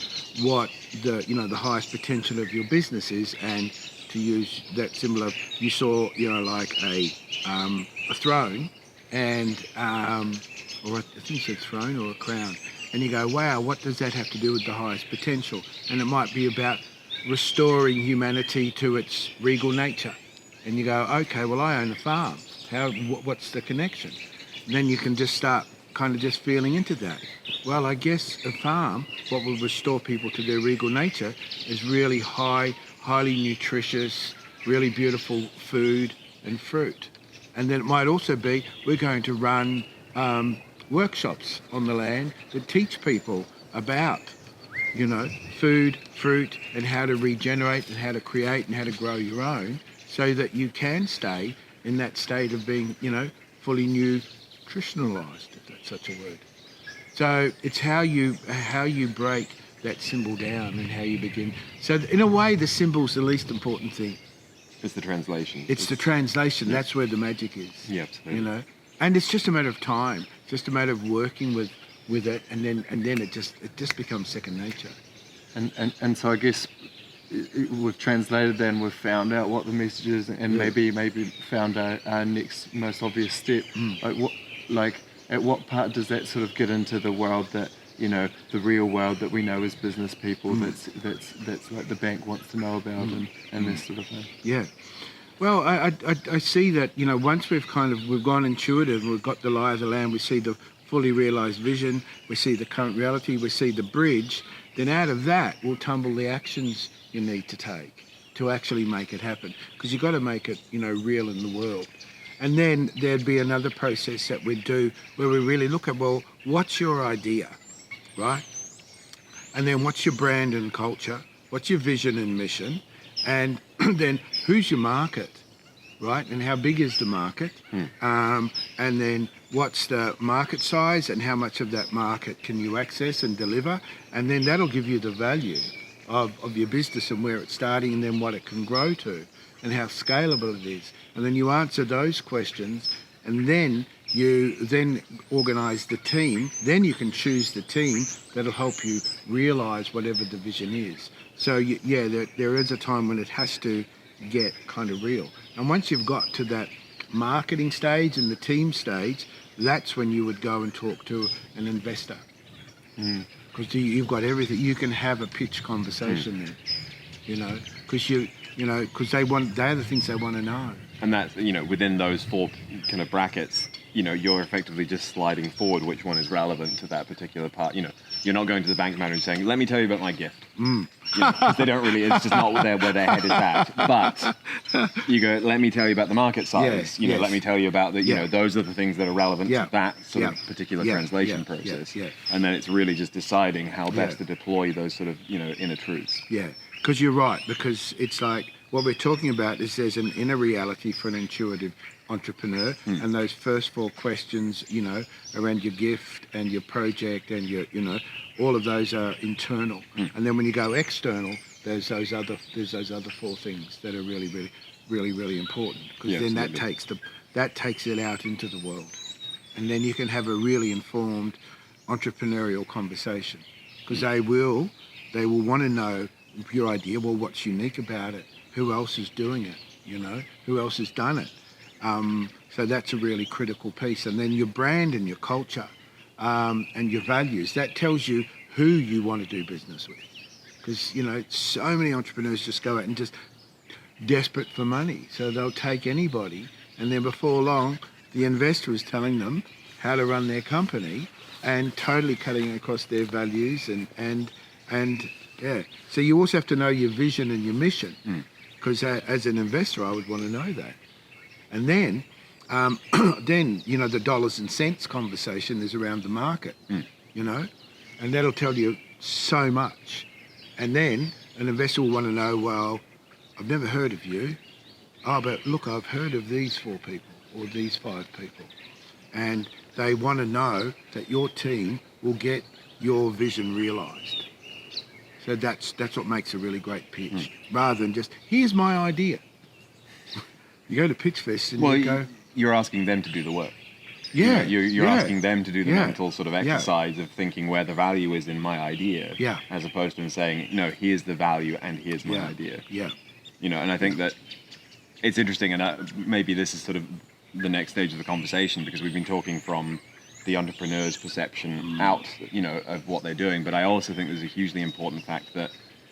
what the highest potential of your business is, and to use that symbol of, you saw, like a throne, and or I think you said throne or a crown, and you go, wow, what does that have to do with the highest potential? And it might be about restoring humanity to its regal nature. And you go, okay, well, I own a farm. What's the connection? And then you can just start kind of just feeling into that. Well, I guess a farm, what will restore people to their regal nature is really highly nutritious, really beautiful food and fruit. And then it might also be, we're going to run workshops on the land that teach people about, food, fruit, and how to regenerate and how to create and how to grow your own, so that you can stay in that state of being, fully nutritionalized, if that's such a word. So it's how you break that symbol down and how you begin. So in a way, the symbol's the least important thing. It's the translation. It's the translation. That's where the magic is. Yeah, absolutely. And it's just a matter of time, just a matter of working with it, and then it just becomes second nature. And so I guess we've translated that and we've found out what the message is, and maybe found our next most obvious step. At what part does that sort of get into the world that, the real world that we know as business people, that's like the bank wants to know about, and this sort of thing? Yeah. Well, I see that, once we've gone intuitive, we've got the lie of the land, we see the fully realised vision, we see the current reality, we see the bridge, then out of that will tumble the actions you need to take to actually make it happen. Because you've got to make it, real in the world. And then there'd be another process that we'd do where we really look at, well, what's your idea, right? And then what's your brand and culture? What's your vision and mission? And then who's your market, right? And how big is the market? And then what's the market size and how much of that market can you access and deliver? And then that'll give you the value of your business and where it's starting, and then what it can grow to and how scalable it is. And then you answer those questions, and then you organise the team. Then you can choose the team that'll help you realise whatever the vision is. So there is a time when it has to get kind of real. And once you've got to that marketing stage and the team stage, that's when you would go and talk to an investor. Because you've got everything. You can have a pitch conversation then, because they're the things they want to know. And that's, within those four kind of brackets, you're effectively just sliding forward which one is relevant to that particular part. You're not going to the bank manager and saying, let me tell you about my gift. Because they don't really, it's just not where their head is at. But you go, let me tell you about the market size. Let me tell you about the, those are the things that are relevant to that sort of particular translation process. And then it's really just deciding how best to deploy those sort of, inner truths. Yeah, because you're right, because it's like, what we're talking about is there's an inner reality for an intuitive entrepreneur, and those first four questions, around your gift and your project and your, all of those are internal. And then when you go external, there's those other four things that are really, really, really, really important, because then that takes it out into the world, and then you can have a really informed entrepreneurial conversation, because they will want to know your idea. Well, what's unique about it? Who else is doing it? Who else has done it? So that's a really critical piece. And then your brand and your culture and your values, that tells you who you want to do business with. Because, so many entrepreneurs just go out and just desperate for money. So they'll take anybody, and then before long, the investor is telling them how to run their company and totally cutting across their values and so you also have to know your vision and your mission, because as an investor, I would want to know that. And then, the dollars and cents conversation is around the market, and that'll tell you so much. And then an investor will want to know, well, I've never heard of you. Oh, but look, I've heard of these 4 people or these 5 people. And they want to know that your team will get your vision realised. So that's what makes a really great pitch, rather than just, here's my idea. You go to Pitch Fest and you go... You're asking them to do the work. Yeah. You're asking them to do the Yeah. mental sort of exercise of thinking where the value is in my idea, Yeah. as opposed to saying, no, here's the value and here's my idea. Yeah. And I think that it's interesting, and maybe this is sort of the next stage of the conversation, because we've been talking from the entrepreneur's perception out, of what they're doing, but I also think there's a hugely important fact that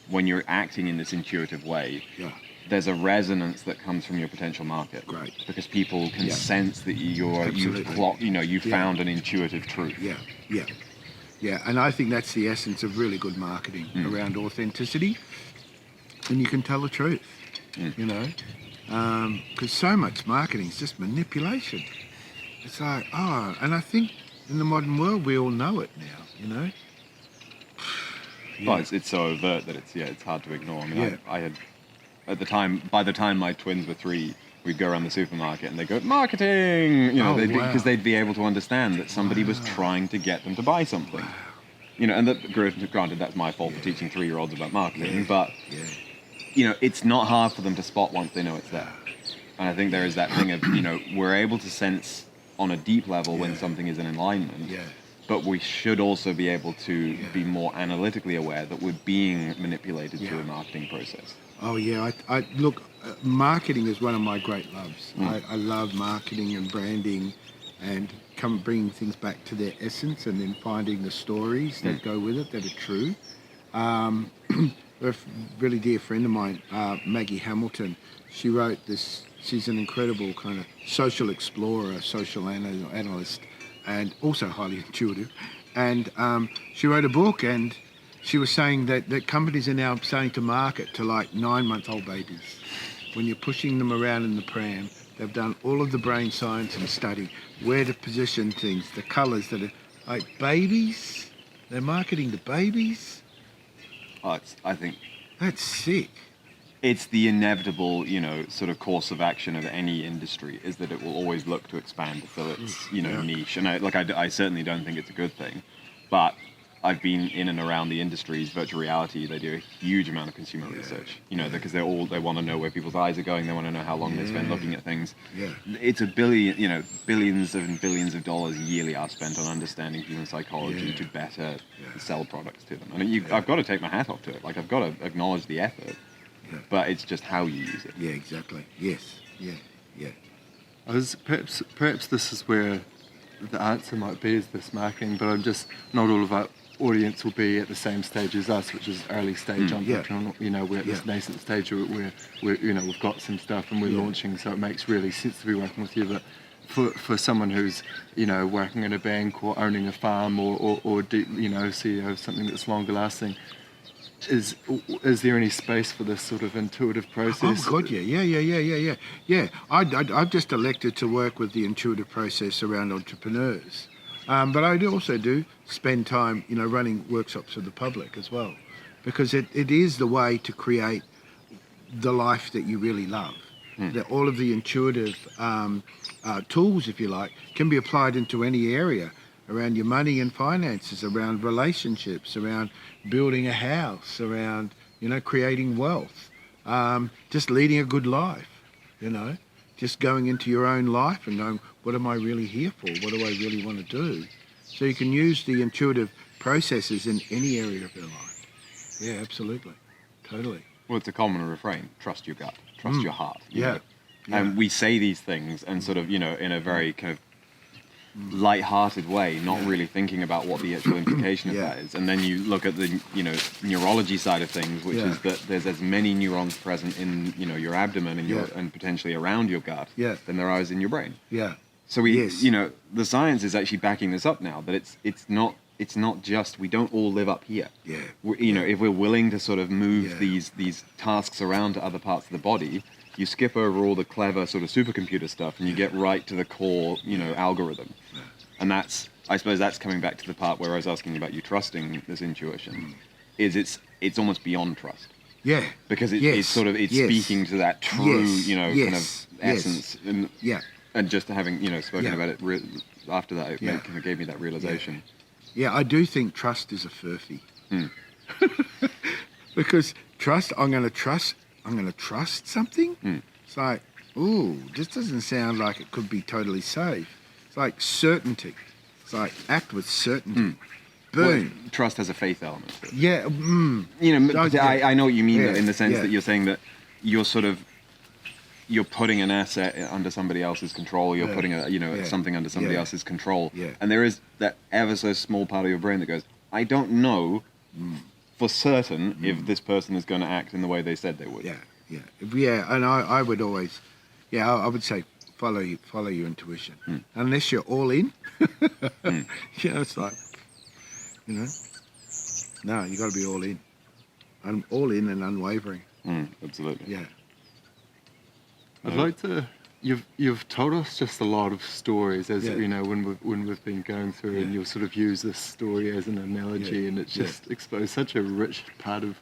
when you're acting in this intuitive way, there's a resonance that comes from your potential market. Great. Because people can Yeah. sense that you found an intuitive truth. Yeah, and I think that's the essence of really good marketing, around authenticity, and you can tell the truth, because so much marketing is just manipulation. It's like, and I think in the modern world we all know it now, Well, it's so overt that it's hard to ignore. I mean, I had, by the time my twins were 3, we'd go around the supermarket and they'd go, marketing, because they'd be able to understand that somebody was trying to get them to buy something. And that, granted, that's my fault for teaching 3-year-olds about marketing, but, it's not hard for them to spot once they know it's there. And I think there is that thing of, we're able to sense on a deep level when something is in alignment, but we should also be able to be more analytically aware that we're being manipulated through a marketing process. Oh yeah, I look, marketing is one of my great loves. I love marketing and branding, and bringing things back to their essence, and then finding the stories that go with it that are true. A really dear friend of mine, Maggie Hamilton, she wrote this. She's an incredible kind of social explorer, social analyst, and also highly intuitive. And she wrote a book, and she was saying that companies are now starting to market to like 9-month-old babies. When you're pushing them around in the pram, they've done all of the brain science and study, where to position things, the colours that are like babies. They're marketing to babies. I think That's sick. it's the inevitable, sort of course of action of any industry, is that it will always look to expand to fill its, niche. And I certainly don't think it's a good thing, but I've been in and around the industries, virtual reality, they do a huge amount of consumer research, because they want to know where people's eyes are going. They want to know how long they spend looking at things. It's a billions and billions of dollars yearly are spent on understanding human psychology to better sell products to them. I mean, I've got to take my hat off to it. Like, I've got to acknowledge the effort, but it's just how you use it. Yeah, exactly. Yes. Yeah. Perhaps this is where the answer might be, is this marketing, but I'm just, not all of our audience will be at the same stage as us, which is early stage entrepreneurial. We're at this nascent stage where we've got some stuff and we're launching, so it makes really sense to be working with you. But for someone who's working in a bank or owning a farm or CEO of something that's longer lasting, is there any space for this sort of intuitive process? Oh God, yeah. I've just elected to work with the intuitive process around entrepreneurs, but I also do spend time, running workshops for the public as well, because it is the way to create the life that you really love. That all of the intuitive tools, if you like, can be applied into any area around your money and finances, around relationships, around building a house, around, creating wealth, just leading a good life, just going into your own life and going, what am I really here for? What do I really want to do? So you can use the intuitive processes in any area of your life. Yeah, absolutely. Totally. Well, it's a common refrain: trust your gut, trust your heart. Yeah. And we say these things and sort of, in a very kind of light-hearted way, not really thinking about what the actual implication of that is. And then you look at the, neurology side of things, which is that there's as many neurons present in, your abdomen and and potentially around your gut than there are in your brain. Yeah. So the science is actually backing this up now, that it's not just, we don't all live up here. Yeah. If we're willing to sort of move these tasks around to other parts of the body, you skip over all the clever sort of supercomputer stuff and you get right to the core, algorithm. Yeah. And I suppose that's coming back to the part where I was asking about you trusting this intuition, is it's almost beyond trust. Yeah. Because it's sort of, speaking to that true, kind of essence. And just having, spoken about it after that, it kind of gave me that realization. Yeah, I do think trust is a furphy. because I'm going to trust something. It's like, ooh, this doesn't sound like it could be totally safe. It's like certainty. It's like act with certainty. Boom. Well, trust has a faith element to it. Yeah. You know, Yeah. I know what you mean, Yeah, in the sense yeah. that you're saying that you're putting an asset under somebody else's control. You're putting something under somebody else's control. Yeah. And there is that ever so small part of your brain that goes, I don't know for certain if this person is going to act in the way they said they would. Yeah. And I would always, I would say follow your intuition, unless you're all in. It's like, no, you got to be all in. I'm all in and unwavering. Absolutely. Yeah. I'd like to. You've told us just a lot of stories, as you know, when we've been going through, and you'll sort of use this story as an analogy, and it's just exposed such a rich part of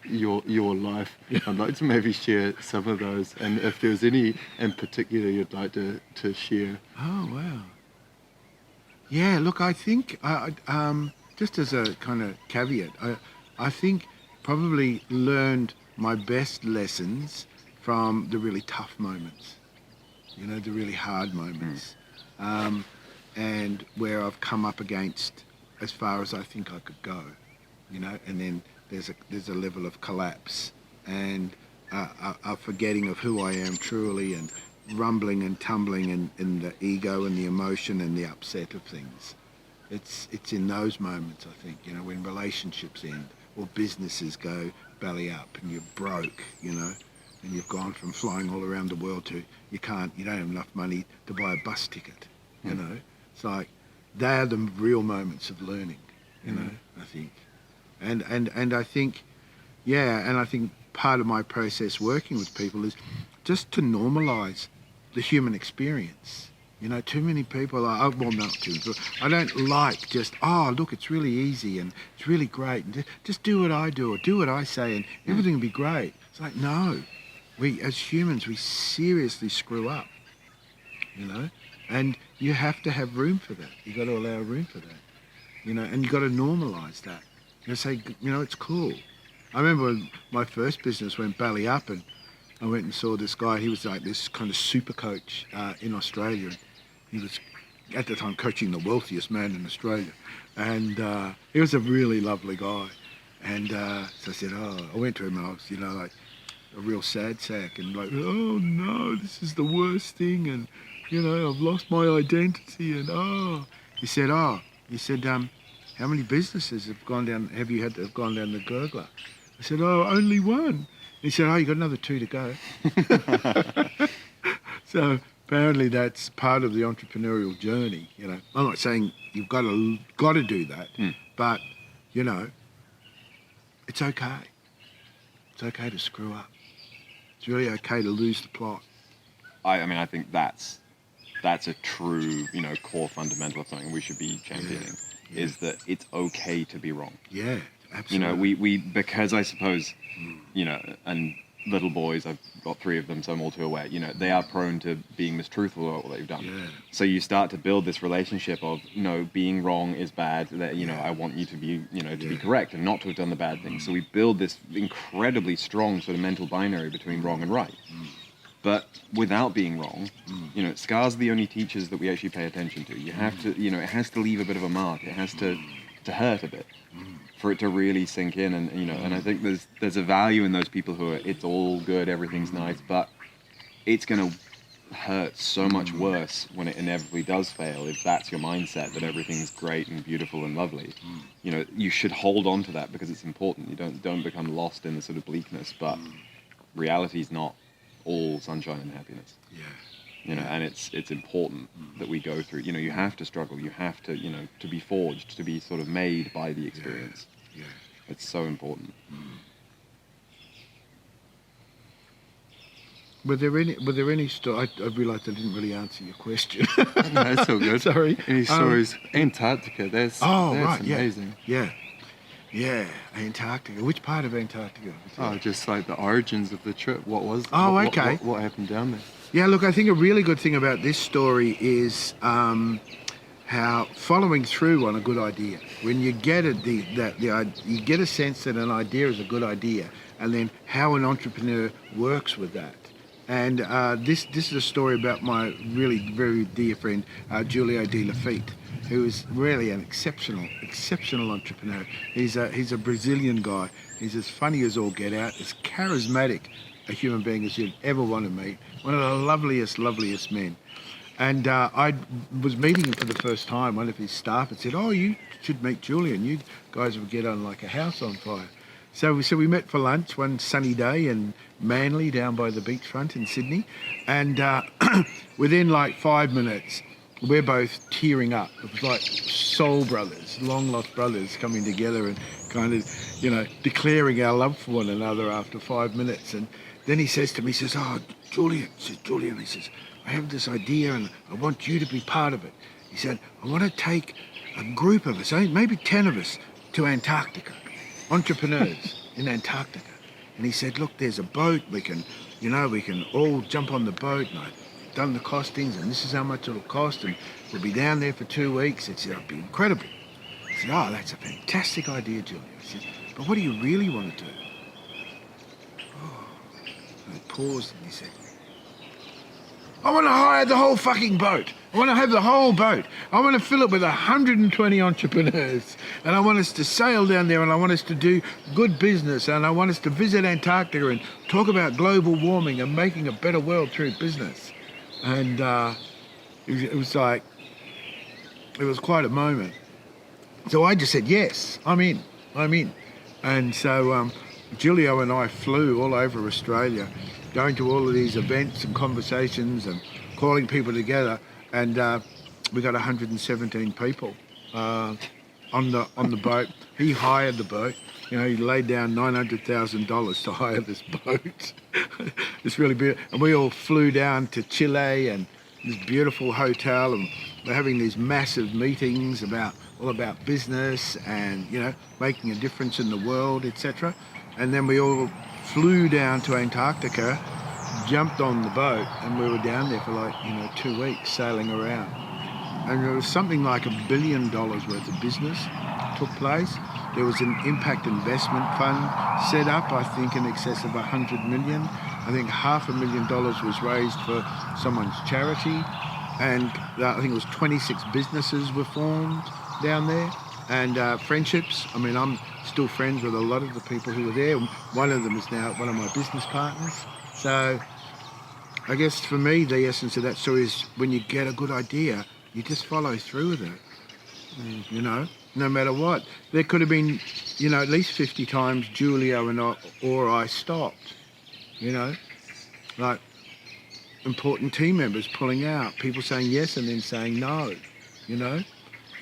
your life. I'd like to maybe share some of those, and if there's any in particular you'd like to share. Oh wow. Yeah. Look, I think just as a kind of caveat, I think probably learned my best lessons from the really tough moments, the really hard moments, and where I've come up against as far as I think I could go, and then there's a level of collapse and a forgetting of who I am truly, and rumbling and tumbling in the ego and the emotion and the upset of things. It's in those moments, I think, when relationships end or businesses go belly up and you're broke, and you've gone from flying all around the world to you don't have enough money to buy a bus ticket, It's like they are the real moments of learning, I think. And I think, and I think part of my process working with people is just to normalise the human experience. Too many people are, well, not too many people, I don't like just, look, it's really easy and it's really great. And just do what I do or do what I say and everything will be great. It's like, no, we as humans, we seriously screw up, and you have to have room for that. You got to allow room for that, and you got to normalise that. Say, it's cool. I remember when my first business went belly up, and I went and saw this guy. He was like this kind of super coach in Australia. He was at the time coaching the wealthiest man in Australia, and he was a really lovely guy. And so I said, I went to him, and I was, like a real sad sack, and like, oh no, this is the worst thing, and I've lost my identity, and he said, how many businesses have you had that have gone down the gurgler? I said, only one. He said, you got another 2 to go. So apparently that's part of the entrepreneurial journey. I'm not saying you've got to do that, but it's okay. It's okay to screw up. It's really okay to lose the plot. I mean, I think that's a true, core fundamental of something we should be championing. Is that it's okay to be wrong. Yeah, absolutely. We because I suppose, and little boys, I've got 3 of them, so I'm all too aware, they are prone to being mistruthful about what they've done. Yeah. So you start to build this relationship of, being wrong is bad, that, I want you to be, to be correct and not to have done the bad thing. So we build this incredibly strong sort of mental binary between wrong and right. But without being wrong, scars are the only teachers that we actually pay attention to. You have to, it has to leave a bit of a mark. It has to hurt a bit for it to really sink in. And, and I think there's a value in those people who are, it's all good, everything's nice, but it's going to hurt so much worse when it inevitably does fail. If that's your mindset, that everything's great and beautiful and lovely, you should hold on to that because it's important. You don't become lost in the sort of bleakness, but reality's not all sunshine and happiness. And it's important that we go through, you have to struggle, you have to, to be forged, to be sort of made by the experience. It's so important. Were there any stories? I realised I didn't really answer your question. No, that's all good. Sorry. Any stories? Antarctica, that's right, amazing. Yeah, Antarctica. Which part of Antarctica? Just like the origins of the trip. What was? Okay. What happened down there? Yeah, look, I think a really good thing about this story is how following through on a good idea, when you get it, you get a sense that an idea is a good idea, and then how an entrepreneur works with that. And this is a story about my really very dear friend Julio de Lafitte, who is really an exceptional entrepreneur. He's a Brazilian guy. He's as funny as all get out, as charismatic a human being as you'd ever want to meet. One of the loveliest men. And I was meeting him for the first time. One of his staff had said, "Oh, you should meet Julian. You guys would get on like a house on fire." So we met for lunch one sunny day in Manly, down by the beachfront in Sydney. And within like 5 minutes, we're both tearing up. It was like soul brothers, long lost brothers coming together and kind of, declaring our love for one another after 5 minutes. And then he says to me, he says, "Oh, Julian," he says, "I have this idea and I want you to be part of it." He said, "I want to take a group of us, maybe 10 of us, to Antarctica, entrepreneurs in Antarctica." And he said, "Look, there's a boat, we can all jump on the boat, and I've done the costings and this is how much it'll cost, and we'll be down there for 2 weeks. It'll be incredible." I said, "Oh, that's a fantastic idea, Julian." He said, "But what do you really want to do?" And he paused and he said, "I want to hire the whole fucking boat. I want to have the whole boat. I want to fill it with 120 entrepreneurs. And I want us to sail down there, and I want us to do good business, and I want us to visit Antarctica and talk about global warming and making a better world through business." And it was quite a moment. So I just said, "Yes, I'm in. And so Julio and I flew all over Australia, going to all of these events and conversations and calling people together, and we got 117 people on the boat. He hired the boat. He laid down $900,000 to hire this boat. It's really beautiful. And we all flew down to Chile and this beautiful hotel, and we're having these massive meetings all about business and making a difference in the world, etc. And then we all flew down to Antarctica, jumped on the boat, and we were down there for 2 weeks sailing around. And there was something like $1 billion worth of business took place. There was an impact investment fund set up, I think in excess of 100 million. I think $500,000 was raised for someone's charity. And I think it was 26 businesses were formed down there. And friendships. I mean, I'm still friends with a lot of the people who were there. One of them is now one of my business partners. So I guess for me, the essence of that story is when you get a good idea, you just follow through with it, no matter what. There could have been, at least 50 times Julio or I stopped, like important team members pulling out, people saying yes and then saying no,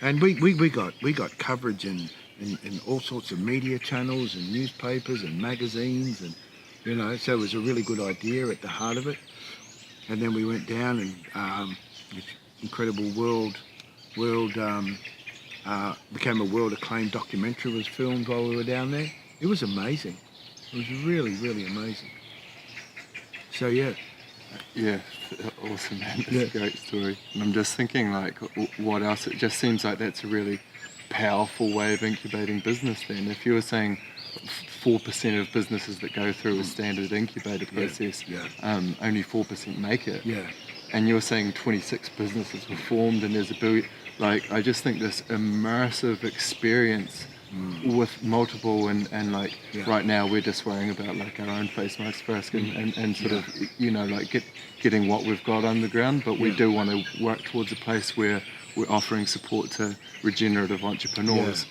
And we got coverage in all sorts of media channels and newspapers and magazines, and so it was a really good idea at the heart of it. And then we went down, and this incredible became a world acclaimed documentary was filmed while we were down there. It was amazing. It was really, really amazing. So yeah. Yeah, awesome, man. That's a great story. And I'm just thinking, what else? It just seems like that's a really powerful way of incubating business then. If you were saying 4% of businesses that go through a standard incubator process, only 4% make it. Yeah. And you're saying 26 businesses were formed and there's a billion. I just think this immersive experience with multiple and right now we're just worrying about our own face masks first and sort of getting what we've got on the ground, but we do want to work towards a place where we're offering support to regenerative entrepreneurs.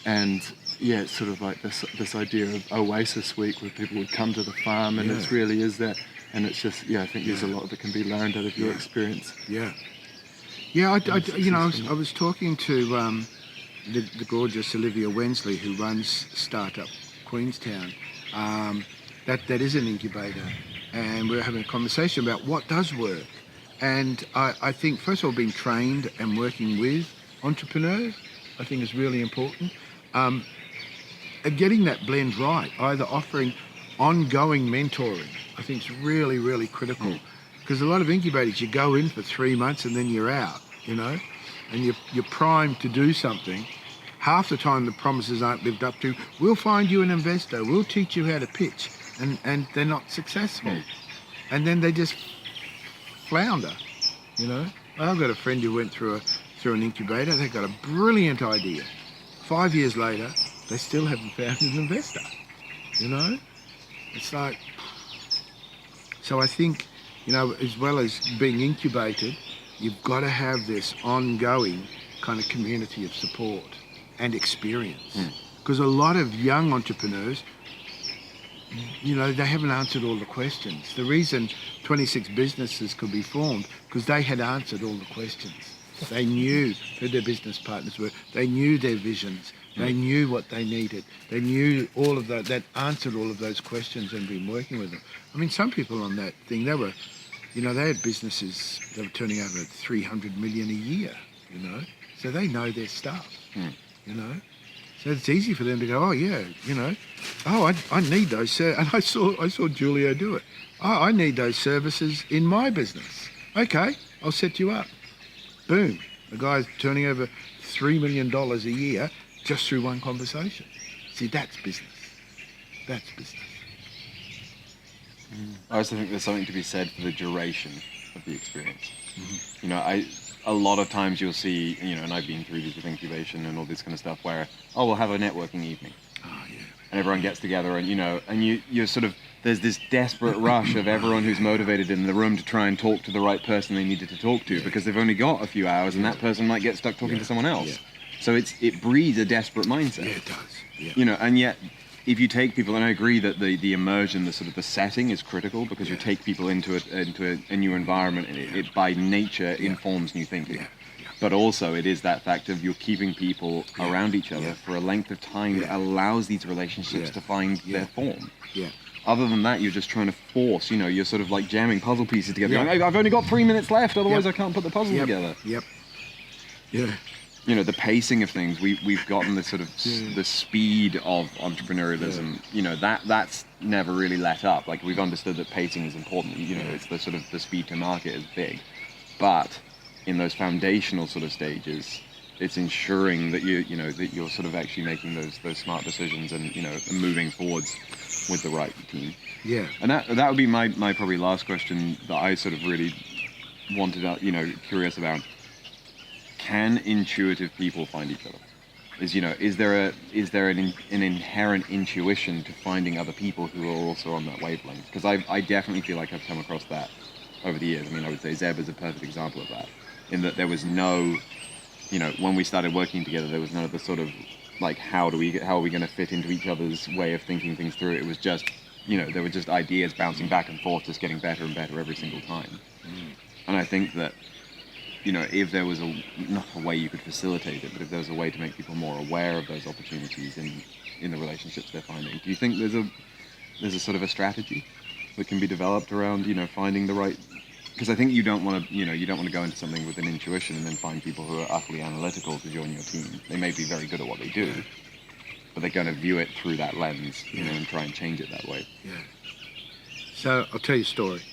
And it's sort of like this idea of Oasis Week where people would come to the farm, and it really is that. And it's just I think there's a lot that can be learned out of your experience. I was talking to the gorgeous Olivia Wensley, who runs Startup Queenstown. That is an incubator, and we were having a conversation about what does work. And I think, first of all, being trained and working with entrepreneurs, I think is really important. And getting that blend right, either offering ongoing mentoring, I think is really, really critical. Because a lot of incubators, you go in for 3 months and then you're out, and you're primed to do something, half the time the promises aren't lived up to. We'll find you an investor, we'll teach you how to pitch, and they're not successful. And then they just flounder, you know. I've got a friend who went through an incubator. They got a brilliant idea. 5 years later, they still haven't found an investor, you know. It's like, so I think, you know, as well as being incubated, you've got to have this ongoing kind of community of support and experience. Because a lot of young entrepreneurs, you know, they haven't answered all the questions. The reason 26 businesses could be formed, because they had answered all the questions. They knew who their business partners were. They knew their visions. They knew what they needed. They knew all of that. That answered all of those questions and been working with them. I mean, some people on that thing, they were, you know, they had businesses that were turning over 300 million a year, you know. So they know their stuff, you know. So it's easy for them to go, oh yeah, you know, oh I need those, and I saw Julio do it. Oh, I need those services in my business. Okay, I'll set you up. Boom, the guy's turning over $3 million a year just through one conversation. See, that's business. That's business. I also think there's something to be said for the duration of the experience. You know, a lot of times you'll see, you know, and I've been through this with incubation and all this kind of stuff where, oh, we'll have a networking evening. Oh, yeah. And everyone gets together and, you know, and you're sort of, there's this desperate rush of everyone who's motivated in the room to try and talk to the right person they needed to talk to because they've only got a few hours and that person might get stuck talking to someone else. Yeah. So it breeds a desperate mindset. Yeah, it does. Yeah. You know, and yet if you take people, and I agree that the immersion, the sort of the setting is critical because you take people into a new environment and it by nature informs new thinking. Yeah. But also it is that fact of you're keeping people around each other for a length of time that allows these relationships to find their form. Yeah. Other than that, you're just trying to force, you know, you're sort of like jamming puzzle pieces together. Yeah. Going, I've only got 3 minutes left, otherwise I can't put the puzzle together. Yep. Yeah. You know, the pacing of things, we've gotten the sort of the speed of entrepreneurialism, you know, that's never really let up. Like we've understood that pacing is important, you know, it's the sort of the speed to market is big. But in those foundational sort of stages, it's ensuring that you know that you're sort of actually making those smart decisions and, you know, moving forwards with the right team. Yeah. And that would be my probably last question that I sort of really wanted out, you know, curious about. Can intuitive people find each other? Is there an inherent intuition to finding other people who are also on that wavelength? Because I definitely feel like I've come across that over the years. I mean, I would say Zeb is a perfect example of that, in that there was no, you know, when we started working together, there was none of the sort of like how are we going to fit into each other's way of thinking things through. It was just, you know, there were just ideas bouncing back and forth, just getting better and better every single time. And I think that, you know, if there was not a way you could facilitate it, but if there was a way to make people more aware of those opportunities in the relationships they're finding, do you think there's a sort of a strategy that can be developed around, you know, finding the right? Because I think you don't want to go into something with an intuition and then find people who are utterly analytical to join your team. They may be very good at what they do, but they're going to view it through that lens, you know, and try and change it that way. Yeah. So I'll tell you a story.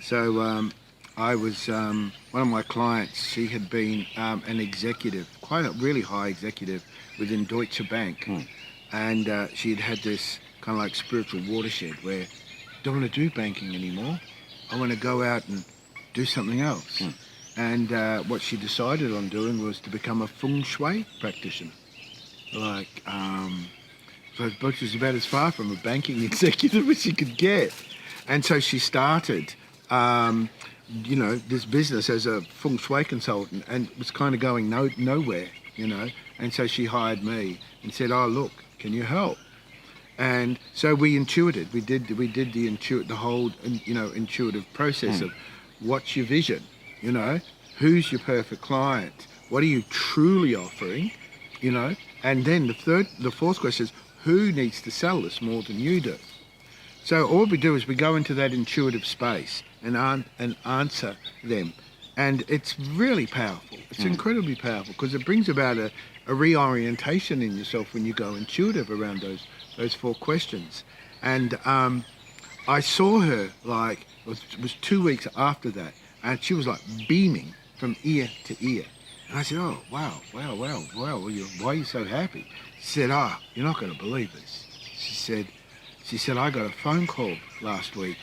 So I was, one of my clients, she had been an executive, quite a really high executive within Deutsche Bank. And she had this kind of like spiritual watershed where I don't want to do banking anymore. I want to go out and do something else. And what she decided on doing was to become a feng shui practitioner. Like, so which was about as far from a banking executive as she could get. And so she started, you know, this business as a feng shui consultant, and it was kind of going nowhere, you know. And so she hired me and said, "Oh, look, can you help?" And so we intuited. We did the whole, you know, intuitive process of what's your vision, you know, who's your perfect client, what are you truly offering, you know, and then the fourth question is who needs to sell this more than you do. So all we do is we go into that intuitive space and answer them. And it's really powerful. It's incredibly powerful because it brings about a reorientation in yourself when you go intuitive around those four questions. And I saw her, like, it was 2 weeks after that, and she was like beaming from ear to ear. And I said, oh, wow. Well, why are you so happy? She said, you're not going to believe this. She said, I got a phone call last week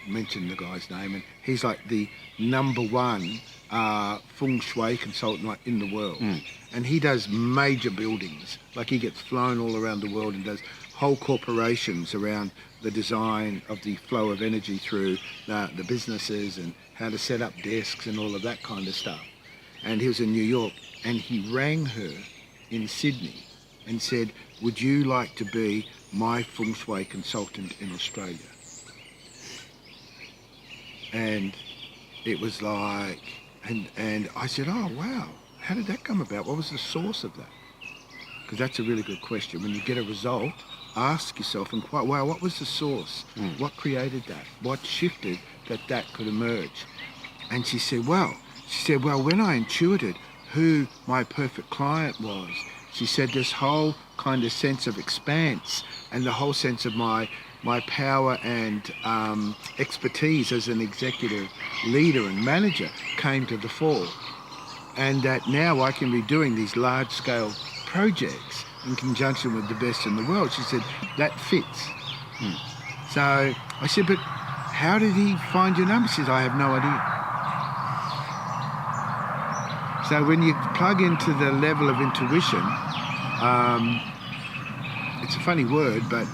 mentioned the guy's name, and he's like the number one feng shui consultant in the world. And he does major buildings. Like, he gets flown all around the world and does whole corporations around the design of the flow of energy through the businesses and how to set up desks and all of that kind of stuff. And he was in New York, and he rang her in Sydney and said, would you like to be my feng shui consultant in Australia? And it was like, and I said, oh, wow, how did that come about? What was the source of that? Because that's a really good question. When you get a result, ask yourself, wow, what was the source? What created that? What shifted that could emerge? And she said, well, when I intuited who my perfect client was, she said this whole kind of sense of expanse and the whole sense of my power and expertise as an executive leader and manager came to the fore. And that now I can be doing these large-scale projects in conjunction with the best in the world. She said, that fits. So I said, but how did he find your number? She said, I have no idea. So when you plug into the level of intuition, it's a funny word, but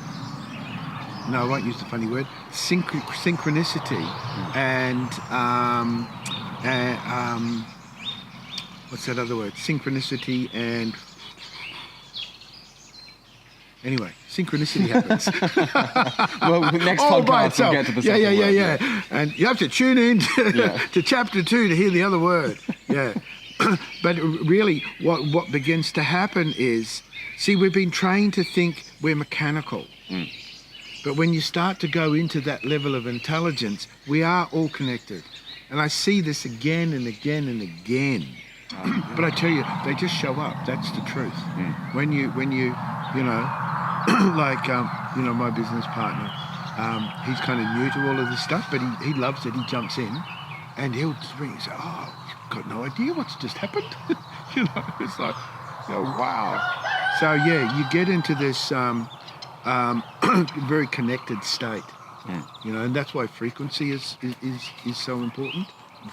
no, I won't use the funny word, synchronicity and what's that other word? Synchronicity and... Anyway, synchronicity happens. Well, next podcast we'll get to the second word. Yeah. And you have to tune in to chapter 2 to hear the other word. Yeah. But really, what begins to happen is, see, we've been trained to think we're mechanical. But when you start to go into that level of intelligence, we are all connected. And I see this again and again and again. But I tell you, they just show up. That's the truth. When you like, my business partner, he's kind of new to all of this stuff, but he loves it. He jumps in and he'll just ring and say, oh, you've got no idea what's just happened. It's like, wow. So yeah, you get into this very connected state, and that's why frequency is so important.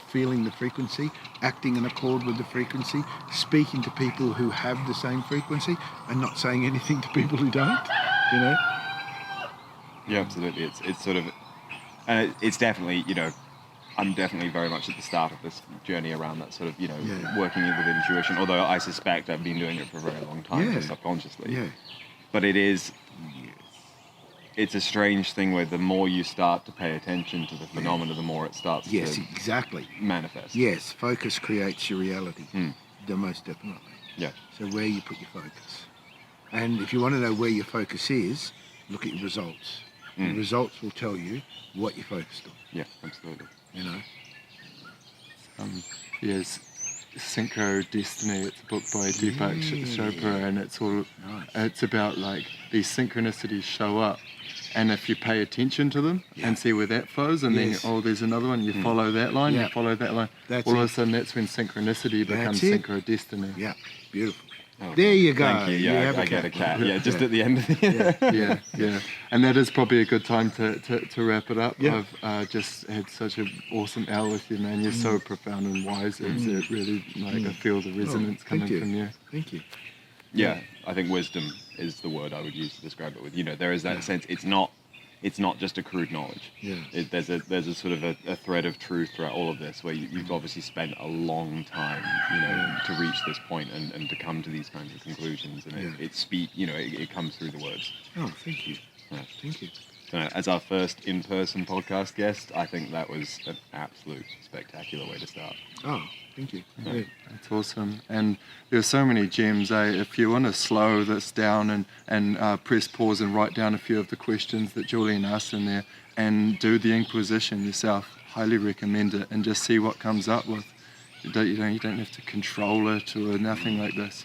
Feeling the frequency, acting in accord with the frequency, speaking to people who have the same frequency, and not saying anything to people who don't. Yeah, absolutely. It's sort of, and it's definitely, I'm definitely very much at the start of this journey around that sort of, working with intuition. Although I suspect I've been doing it for a very long time, just subconsciously. Yeah. But it's a strange thing where the more you start to pay attention to the phenomena, the more it starts to manifest. Yes, focus creates your reality. The most definitely. Yeah. So where you put your focus. And if you want to know where your focus is, look at your results. The results will tell you what you're focused on. Yeah, absolutely. Yes, Synchro Destiny. It's a book by Deepak Chopra, and it's about like these synchronicities show up, and if you pay attention to them and see where that flows, and then there's another one, you follow that line, you follow that line. All of a sudden, that's when synchronicity becomes Synchro Destiny. Yeah, beautiful. Oh, there you go. Thank you. Yeah, I get a cat. Yeah, just at the end of the Yeah. And that is probably a good time to wrap it up. Yeah. I've just had such an awesome hour with you, man. You're so profound and wise. It's really, I feel the resonance coming from you. Thank you. Yeah, I think wisdom is the word I would use to describe it with. There is that sense. It's not just a crude knowledge. Yeah. There's a sort of a thread of truth throughout all of this, where you've obviously spent a long time, to reach this point and to come to these kinds of conclusions, and it comes through the words. Oh, thank you. Yeah. Thank you. So as our first in-person podcast guest, I think that was an absolute spectacular way to start. Oh, thank you. Yeah. That's awesome. And there's so many gems. If you want to slow this down and press pause and write down a few of the questions that Julian asked in there and do the Inquisition yourself, highly recommend it, and just see what comes up with. You don't have to control it or nothing like this.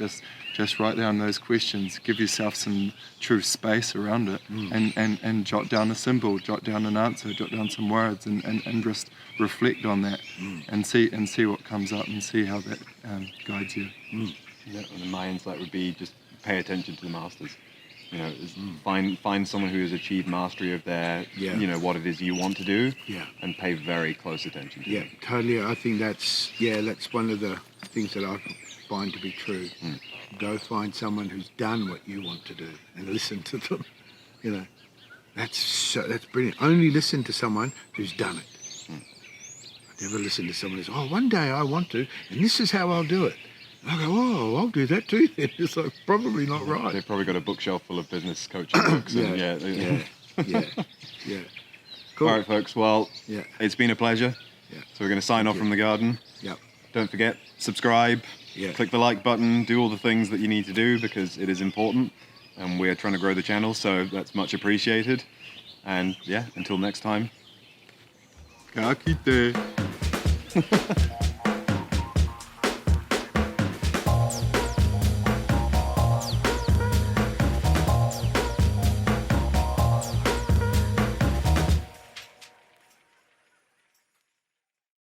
Just write down those questions. Give yourself some true space around it, and jot down a symbol, jot down an answer, jot down some words, and just reflect on that, and see what comes up, and see how that guides you. Yeah, and my insight would be just pay attention to the masters. You know, find someone who has achieved mastery of their, you know, what it is you want to do, and pay very close attention to them. Totally. I think that's one of the things that I find to be true. Go find someone who's done what you want to do and listen to them. You know, that's brilliant. Only listen to someone who's done it. I never listen to someone who's, one day I want to, and this is how I'll do it. I go, I'll do that too then. It's like, probably not right. They've probably got a bookshelf full of business coaching books. Yeah. Cool. All right, folks. Well, it's been a pleasure. Yeah. So we're going to sign off from the garden. Yep. Don't forget, subscribe, click the like button, do all the things that you need to do because it is important. And we're trying to grow the channel, so that's much appreciated. And until next time. Ka kite.